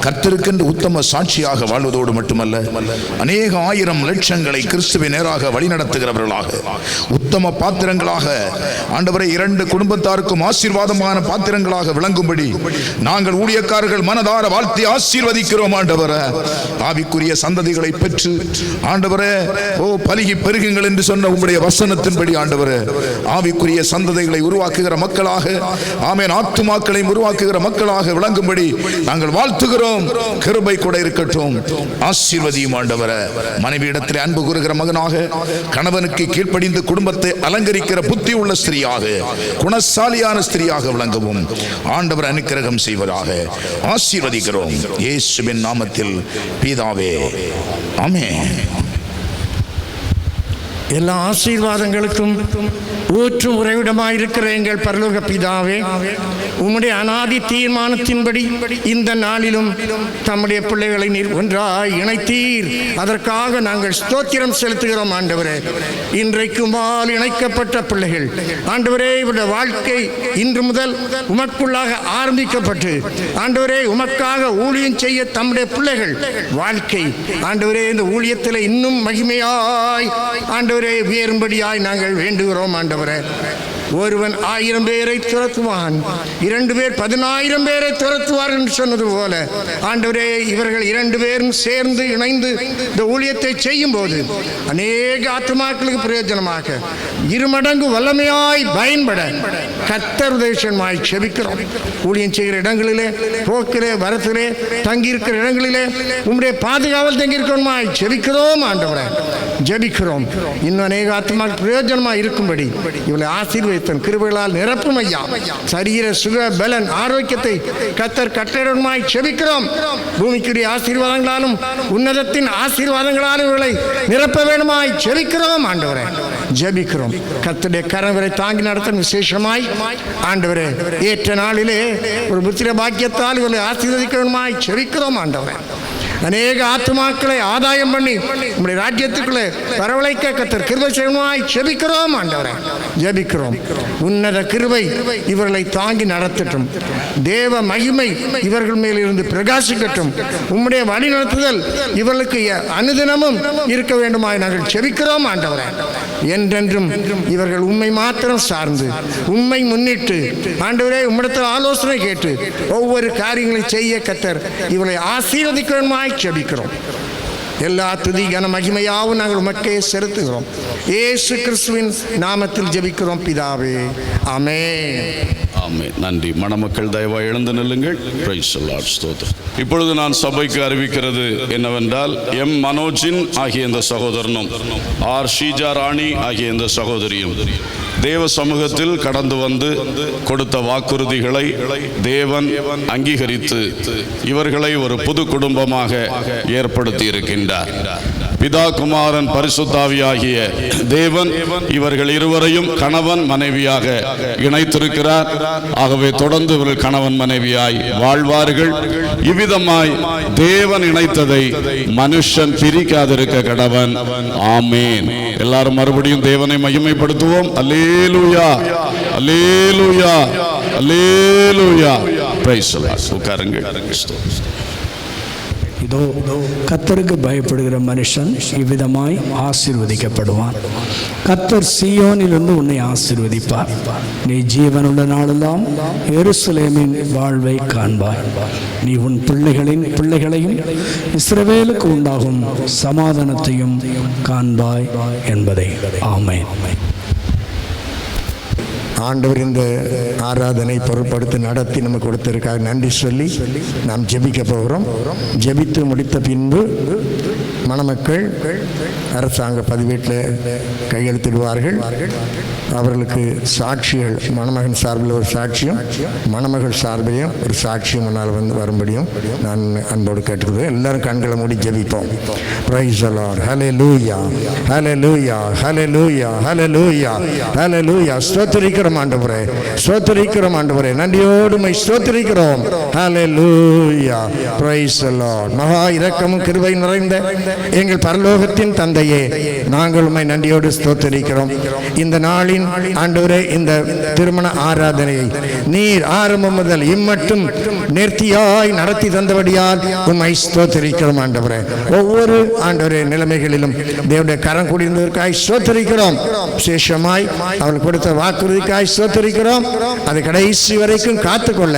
கர்த்தருக்கென்று உத்தம சாட்சியாக வாழ்வதோடு மட்டுமல்ல, அநேக ஆயிரம் லட்சங்களை கிறிஸ்துவின் நேராக வழிநடத்துகிறவர்களாக, உத்தம பாத்திரங்களாக ஆண்டவரை இரண்டு குடும்பத்தாருக்கும் ஆசீர்வாதமான பாத்திரங்களாக விளங்கும்படி நாங்கள் ஊழியக்காரர்கள் மனதார வாழ்த்தி ஆசீர்வதிக்கிறோம் ஆண்டவரே. ஆவிக்குரிய சந்ததிகளை பெற்று ஆண்டவரே, ஓ பலுகி பெருகுங்கள் என்று சொன்ன உம்முடைய வசனத்தின்படி ஆண்டவரே, ஆவிக்குரிய சந்ததிகளை உருவாக்குகிற மக்களாக, ஆமென், ஆத்துமாக்களை உருவாக்குகிற மக்களாக விளங்கும்படி நாங்கள் வாழ்த்துகிறோம். கிருபை கூட இருக்கட்டும். ஆசீர்வதியும் ஆண்டவரே. மனைவி மனைவியிடத்தில் அன்பு கூறுகிற மகனாக, கணவனுக்கு கீழ்ப்படிந்து குடும்பத்தை அலங்கரிக்கிற புத்தி உள்ள ஸ்திரீயாக, குணசாலியான ஸ்திரீயாக விளங்கவும் ஆண்டவர் அனுக்கிரகம் செய்வதாக ஆசீர்வதிக்கிறோம் இயேசுவின் நாமத்தில் பிதாவே, ஆமென். எல்லா ஆசீர்வாதங்களுக்கும் ஊற்றும் உறைவிடமாயிருக்கிற எங்கள் பரலோக பிதாவே, உம்முடைய அநாதி தீர்மானத்தின்படி இந்த நாளிலும் தம்முடைய பிள்ளைகளை நீர் ஒன்றாய் இணைத்தீர். அதற்காக நாங்கள் ஸ்தோத்திரம் செலுத்துகிறோம் ஆண்டவரே. இன்றைக்குமால் இணைக்கப்பட்ட பிள்ளைகள் ஆண்டவரே, இவருடைய வாழ்க்கை இன்று முதல் உமக்குள்ளாக ஆரம்பிக்கப்பட்டு ஆண்டவரே உமக்காக ஊழியம் செய்ய தம்முடைய பிள்ளைகள் வாழ்க்கை ஆண்டவரே இந்த ஊழியத்தில் இன்னும் மகிமையாய் ஆண்டவரே உயரும்படியாய் நாங்கள் வேண்டுகிறோம் ஆண்டவரே. ஒருவன் 1000 பேரை துரத்துவான், 2 பேர் 10,000 பேரை துரத்துவார் என்று சொன்னது போல ஆண்டவரே, இவர்கள் 2 பேரும் சேர்ந்து இணைந்து இந்த ஊழியத்தை செய்யும் போது அநேக ஆத்துமாக்களுக்கு பிரயோஜனமாக 2 மடங்கு வல்லமையாய் பயன்பட கர்த்தர் உதவிமாய் செபிக்கிறோம். ஊழியம் செய்கிற இடங்களிலே, போக்கிலே வரத்திலே, தங்கியிருக்கிற இடங்களிலே உம்முடைய பாதுகாவல் தங்கியிருக்கிறோமாய் செபிக்கிறோம் ஆண்டவரே. ஜெபிக்கிறோம் இன்னும் அநேக ஆத்துமாக்கள் பிரயோஜனமாக இருக்கும்படி இவளை ஆசீர்வதித்தன் கிருபைகளால் நிரப்பும் ஐயா. சரீர சுக பலன் ஆரோக்கியத்தை கர்த்தர் கட்டளையிடுமாய் செபிக்கிறோம். பூமிக்குரிய ஆசீர்வாதங்களாலும் உன்னதத்தின் ஆசீர்வாதங்களாலும் இவளை நிரப்ப வேண்டுமாய் செபிக்கிறோம் ஆண்டவரே. ஜெபிக்கிறோம் கர்த்தருடைய கரவரை தாங்கி நடத்த விசேஷமாய் ஆண்டவரே ஏற்ற நாளிலே ஒரு புத்திர பாக்கியத்தால் இவளை ஆசீர்வதிக்க வேண்டுமாய் செபிக்கிறோம் ஆண்டவரே. அநேக ஆத்துமாக்களை ஆதாயம் பண்ணி நம்முடைய ராஜ்யத்துக்குள்ளே வரவழைக்க கர்த்தர் கிருபை செய்வாய் செபிக்கிறோம் ஆண்டவரே. ஜெபிக்கிறோம் உன்னத கிருபை இவர்களை தாங்கி நடத்தட்டும். தேவ மகிமை இவர்கள் மேல் இருந்து பிரகாசிக்கட்டும். உம்முடைய வழி நடத்துதல் இவர்களுக்கு அனுதினமும் இருக்க வேண்டுமாய் நாங்கள் செபிக்கிறோம் ஆண்டவரே. என்றென்றும் இவர்கள் உம்மை மாத்திரம் சார்ந்து உம்மை முன்னிட்டு ஆண்டவரே உம்மிடத்தில் ஆலோசனை கேட்டு ஒவ்வொரு காரியங்களை செய்ய கர்த்தர் இவர்களை ஆசீர்வதிக்க வேண்டுமாய் செபிக்கிறோம். எல்லா துதி கன மகிமையாவும் நாங்கள் உமக்கே செலுத்துகிறோம். இயேசு கிறிஸ்துவின் நாமத்தில் ஜெபிக்கிறோம் பிதாவே, ஆமென். ஆமென். நன்றி. மணமக்கள் தயவாய் எழுந்து நில்லுங்கள். Price the lord. ஸ்தோத்திரம். இப்பொழுது நான் சபைக்கு அறிவிக்கிறது என்னவென்றால், எம் மனோஜின் ஆகிய இந்த சகோதரனும் ஆர் ஷீஜா ராணி ஆகிய இந்த சகோதரியும் தேவ சமூகத்தில் கடந்து வந்து கொடுத்த வாக்குறுதிகளை தேவன் அங்கீகரித்து இவர்களை ஒரு புது குடும்பமாக ஏற்படுத்தி இருக்கின்றார். பிதா குமாரன் பரிசுத்தாவியாகிய தேவன் இவர்கள் இருவரையும் கணவன் மனைவியாக இணைத்திருக்கிறார். ஆகவே தொடர்ந்து இவர்கள் கணவன் மனைவியாய் வாழ்வார்கள். இவ்விதமாய் தேவன் இணைத்ததை மனுஷன் பிரிக்காதிருக்க கடவன். ஆமேன். எல்லாரும் மறுபடியும் தேவனை மகிமைப்படுத்துவோம். அல்லேலூயா, அல்லேலூயா, அல்லேலூயா. Praise the lord. உட்காருங்கள். இதோ கர்த்தருக்கு பயப்படுகிற மனுஷன் இவ்விதமாய் ஆசீர்வதிக்கப்படுவான். கர்த்தர் சீயோனிலிருந்து உன்னை ஆசீர்வதிப்பார். நீ ஜீவனுள்ள நாளெல்லாம் எருசலேமின் வாழ்வை காண்பாய். நீ உன் பிள்ளைகளையும் இஸ்ரவேலுக்கு உண்டாகும் சமாதானத்தையும் காண்பாய் என்பதை. ஆமென். ஆண்டவர் இந்த ஆராதனை பொருட்படுத்தி நடத்தி நமக்கு கொடுத்திருக்காக நன்றி சொல்லி நாம் ஜெபிக்க போகிறோம். ஜெபித்து முடித்த பின்பு மணமக்கள் அரசாங்க பதிவேட்டில் கையெழுத்திடுவார்கள். அவர்களுக்கு சாட்சிகள், மணமகன் சார்பில் ஒரு சாட்சியும் மணமகள் சார்பிலையும் ஒரு சாட்சியும் முன்னால் வரும்படியும் நான் அன்போடு கேட்டுக்கிறேன். எல்லாரும் கண்களை மூடி ஜெபிப்போம். Praise the lord. ஹல்லேலூயா, ஹல்லேலூயா, ஹல்லேலூயா, ஹல்லேலூயா, ஹல்லேலூயா. ஸ்தோத்திரிக்கிறோம் ஆண்டவரே, ஸ்தோத்திரிக்கிறோம் ஆண்டவரே. நன்றியோடு உம்மை ஸ்தோத்திரிக்கிறோம். ஹல்லேலூயா. Praise the lord. மகா இரக்கமும் கிருபை நிறைந்த எங்கள் பரலோகத்தின் தந்தையே, நாங்கள் உம்மை நன்றியோடு ஸ்தோத்திரிக்கிறோம். இந்த நாளின் ஆண்டவரே, இந்த திருமண ஆராதனையை நீர் ஆரம்பம் முதல் இம்மட்டும் நேர்த்தியாய் நடத்தி தந்தபடியால் உம்மை ஸ்தோத்திரிக்கிறோம் ஆண்டவரே. ஒவ்வொரு ஆண்டவரே நிலைமைகளிலும் தேவனுடைய கரம் கூடியிருந்ததற்காய் ஸ்தோத்திரிக்கிறோம். விசேஷமாய் அவள் கொடுத்த வாக்குறுதிக்காய் ஸ்தோத்திரிக்கிறோம். அதை கடைசி வரைக்கும் காத்துக்கொள்ள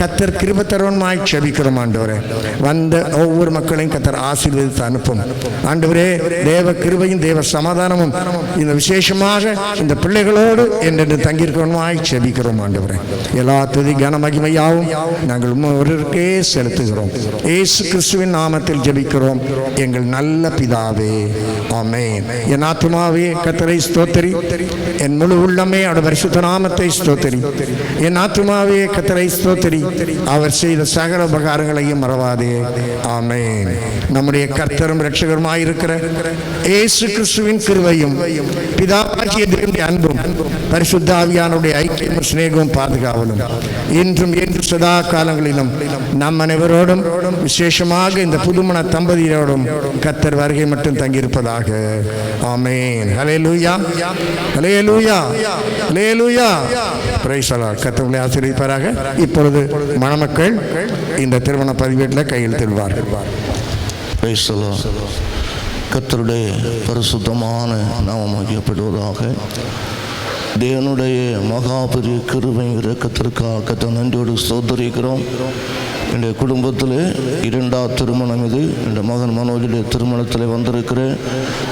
கர்த்தர் கிருபை தருவமாய் செபிக்கிறோம் ஆண்டவரே. வந்த ஒவ்வொரு மக்களையும் கர்த்தர் ஆசீர்வதித்து அனுப்பும். ஆண்டவரே, தேவ கிருபையும் தேவ சமாதானமும் இந்த விசேஷமாக இந்த பிள்ளைகளோடு என்று தங்கியிருக்கணுமாய் செபிக்கிறோம். ஆண்டவரே, எல்லா துதி கன மகிமையாவும் நாங்கள் ஒருவருக்கே செலுத்துகிறோம். இயேசு கிறிஸ்துவின் நாமத்தில் ஜெபிக்கிறோம் எங்கள் நல்ல பிதாவே, ஆமென். என் ஆத்துமாவே கர்த்தரை ஸ்தோத்திரி, என் முழு உள்ளமே அவருடைய பரிசுத்த நாமத்தை ஸ்தோத்திரி. என் ஆத்துமாவே கர்த்தரை ஸ்தோத்திரி, அவர் செய்த சகல உபகாரங்களையும் மறவாதே. ஆமென். நம்முடைய கர்த்தரும் இரட்சகருமாயிருக்கிற இயேசு கிறிஸ்துவின் கிருபையும் பிதாவாகிய தேவனுடைய அன்பும் பரிசுத்த ஆவியானுடைய ஐக்கியமும் சிநேகமும் பாதுகாவலும் இன்றும் என்று சதா காலங்களிலும் நம் அனைவரோடும் விசேஷமாக இந்த புதுமண தம்பதியரோடும் கர்த்தர் வருகை மட்டும் தங்கியிருப்பதாக. ஆமென். ஹல்லேலூயா, ஹல்லேலூயா, ஹல்லேலூயா. Praise the Lord. கர்த்தர் உங்களை ஆசீர்வதிப்பாராக. இப்பொழுது மணமக்கள் இந்த திருமண பதிவேட்டில் கையெழுத்திடுவார்கள். Price the Lord. கர்த்தருடைய பரிசுத்தமான நாமம் மகிமைப்படுவதாக. தேவனுடைய மகா பெரிய கிருபை இரக்கத்திற்காக கர்த்தரை நன்றியோடு ஸ்தோத்திரிக்கிறோம். என்னுடைய குடும்பத்தில் இரண்டாவது திருமணம் இது. என்னுடைய மகன் மனோஜுடைய திருமணத்தில் வந்திருக்கிறேன்.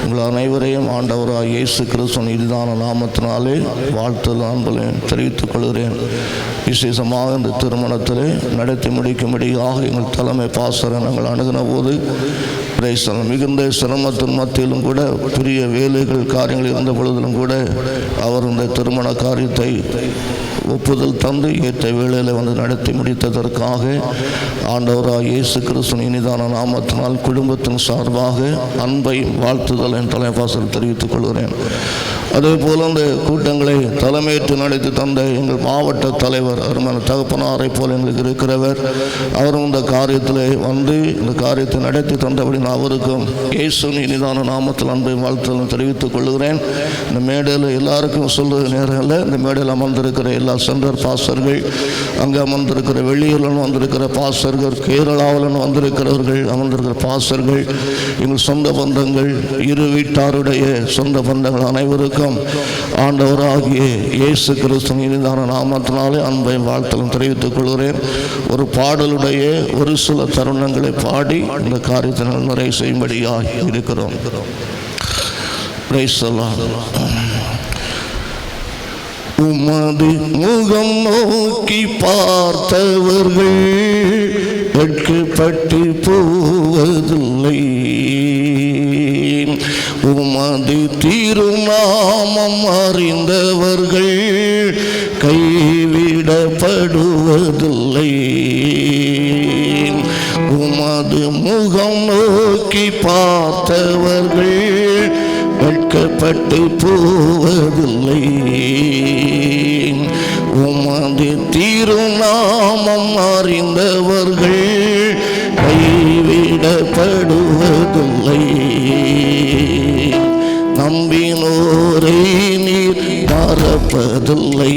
உங்கள் அனைவரையும் ஆண்டவராக இயேசு கிறிஸ்துவின் இதுதான நாமத்தினாலே வாழ்த்து அன்புகளையும் தெரிவித்துக் கொள்கிறேன். விசேஷமாக இந்த திருமணத்தில் நடத்தி முடிக்கும்படியாக எங்கள் தலைமை பாஸ்டரை நாங்கள் அணுகின போது மிகுந்த சிரமத்தின் மத்தியிலும் கூட பெரிய வேலைகள் காரியங்கள் இருந்த பொழுதிலும் கூட அவர் இந்த திருமண காரியத்தை ஒப்புதல் தந்து ஏற்ற வேளையில் வந்து நடத்தி முடித்ததற்காக ஆண்டவராக இயேசு கிறிஸ்துவின் இனிதான நாமத்தினால் குடும்பத்தின் சார்பாக அன்பை வாழ்த்துதல் என் தலைவாசல் தெரிவித்துக் கொள்கிறேன். அதே போல் அந்த கூட்டங்களை தலைமையேற்று நடத்தி தந்த எங்கள் மாவட்ட தலைவர் அருமையான தகப்பனாரை போல் எங்களுக்கு இருக்கிறவர், அவரும் இந்த காரியத்தில் வந்து இந்த காரியத்தை நடத்தி தந்தபடி நான் அவருக்கும் இயேசுவின் இனிதான நாமத்தில் அன்பை வாழ்த்துதலும் தெரிவித்துக் கொள்கிறேன். இந்த மேடையில் எல்லாருக்கும் சொல்லுற நேரம் இல்லை. இந்த மேடையில் அமர்ந்திருக்கிற எல்லா சென்டர் பாஸ்டர்கள், அங்கே அமர்ந்திருக்கிற வெளியூரில் வந்திருக்கிற பாஸ்டர்கள், கேரளாவில் வந்திருக்கிறவர்கள், அமர்ந்திருக்கிற பாஸ்டர்கள், எங்கள் சொந்த பந்தங்கள், இரு வீட்டாருடைய சொந்த பந்தங்கள் அனைவருக்கும் ஆண்டவராகிய இயேசு கிறிஸ்துவின் இனிதான நாமத்தினாலே அன்பை வாழ்த்தலும் தெரிவித்துக் கொள்கிறேன். ஒரு பாடலுடைய ஒரு சில தருணங்களை பாடி இந்த காரியத்தை நிறைவு செய்யும்படியாக இருக்கிறோம். Price the Lord. உமது முகம் நோக்கி பார்த்தவர்கள் வெட்கப்பட்டு போவதில்லை. உமது திருநாமம் அறிந்தவர்கள் கைவிடப்படுவதில்லை. உமது முகம் நோக்கி பார்த்தவர்கள் வெட்கப்பட்டு போவதில்லை. உமது திருநாமம் அறிந்தவர்கள் கைவிடப்படுவதில்லை. நம்பினோரை நீர் மறப்பதில்லை.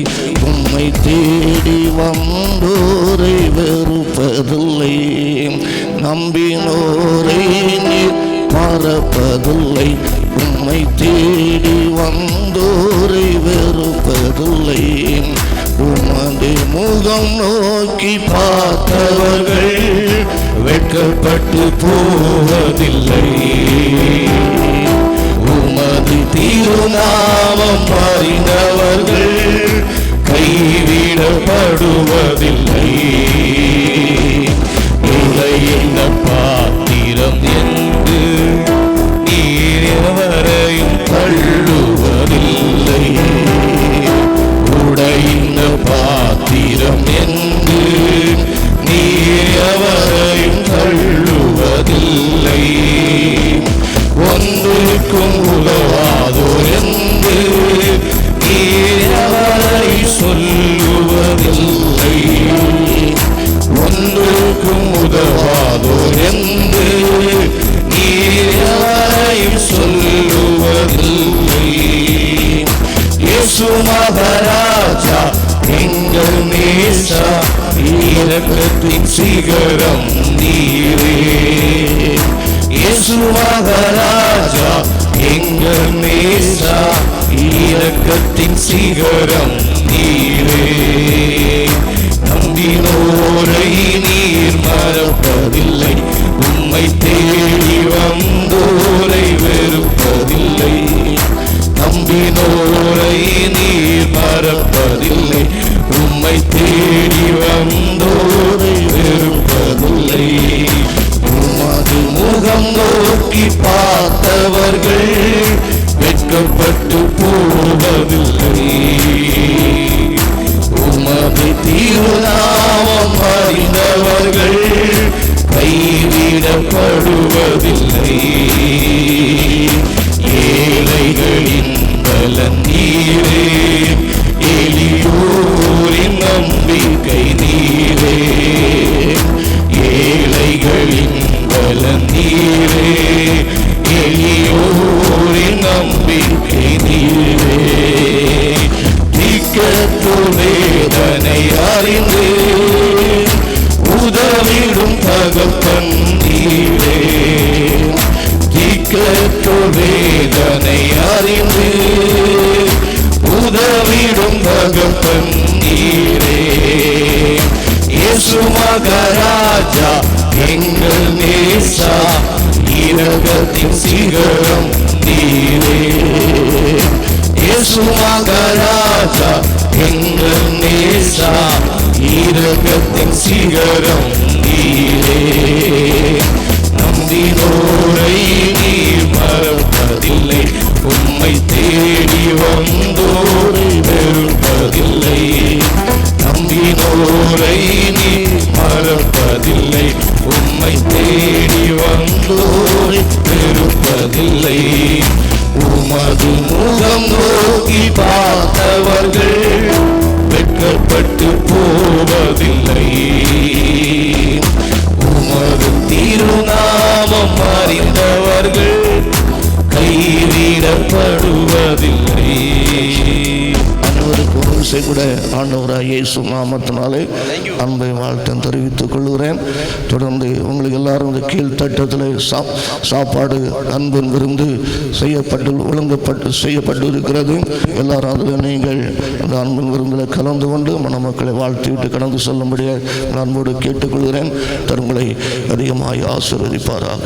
உம்மை தேடி வந்தோரை வெறுப்பதில்லை. நம்பினோரை நீர் மறப்பதில்லை. உம்மை தேடி வந்தோரை வெறுப்பதில்லை. உமது முகம் நோக்கி பார்த்தவர்கள் வெட்கப்பட்டு போவதில்லை. உமது திருநாமம் அறிந்தவர்கள் கைவிடப்படுவதில்லை. உடையின பாத்திரம் என்று நீர் எவரையும் தள்ளுவதில்லை. உடையின பாத்திரம் என்று நீர் எவரையும் தள்ளுவதில்லை. ஒன்றுக்கும் உதவாதோ என்று நீர் எவரை சொல்லுவதில்லை. ஒன்றுக்கும் உதவாதோ என்று நீர் எவரையும் சொல்லுவதில்லை. இயேசு மகாராஜா எங்கள் நேசா, இரக்கத்தின் சிகரம் நீரே. இயேசு மகாராஜா எங்கள் நேசா, இரக்கத்தின் சிகரம் நீரே. நம்பினோரை நீர் மறப்பதில்லை. உம்மை தேடி வந்தோ வெறுப்பதில்லை. நம்பினோரை நீர் மறப்பதில்லை. உம்மை தேடி வந்தோரை வெறுப்பதில்லை. உமது முகம் நோக்கி பார்த்தவர்கள் வெட்கப்பட்டு போவதில்லை. உமது திருநாமம் அறிந்தவர்கள் கைவிடப்படுவதில்லை. ஏழைகளின் பலன் நீரே, எளியோரின் நம்பிக்கை நீரே. ஏழைகளின் பலன் நீரே, எளியோரின் நம்பிக்கை நீரே. திக்கற்றோர் வேதனை அறிந்து உதவிடும் தகப்பன் நீரே. திக்கற்றோர் வேதனை அறிந்து உதவிடும் தகப்பன் நீரே. இயேசு மகாராஜா எங்கள் நேசா, இரகத்தின் சிகரம் நீரே. இயேசு மகாராஜா எங்கள் நேசா, இரகத்தின் சிகரம் நீரே. நம்பினோரை நீர் மறப்பதில்லை. உம்மை தேடி வந்தோரை வெறுப்பதில்லை. நம்பினோரை நீர் மறப்பதில்லை. உம்மை தேடி வந்தோரை வெறுப்பதில்லை. உமது முகம் நோக்கி பார்த்தவர்கள் வெட்கப்பட்டு போவதில்லை. உமது திருநாமம் அறிந்தவர்கள் கைவிடப்படுவதில்லை. அனைவருக்கும் ஒரு விசை கூட ஆண்டவராக இயேசு நாமத்தினாலே அன்பை வாழ்த்தம் தெரிவித்துக் கொள்கிறேன். தொடர்ந்து உங்களுக்கு எல்லாரும் இந்த கீழ்த்தட்டத்தில் சாப்பாடு அன்பின் விருந்து செய்யப்பட்டு இருக்கிறது. எல்லாரும் அதில் நீங்கள் அந்த அன்பின் விருந்தில் கலந்து கொண்டு மணமக்களை வாழ்த்திவிட்டு கடந்து செல்லும்படியாக அன்போடு கேட்டுக்கொள்கிறேன். தருங்களை அதிகமாக ஆசீர்வதிப்பாராக.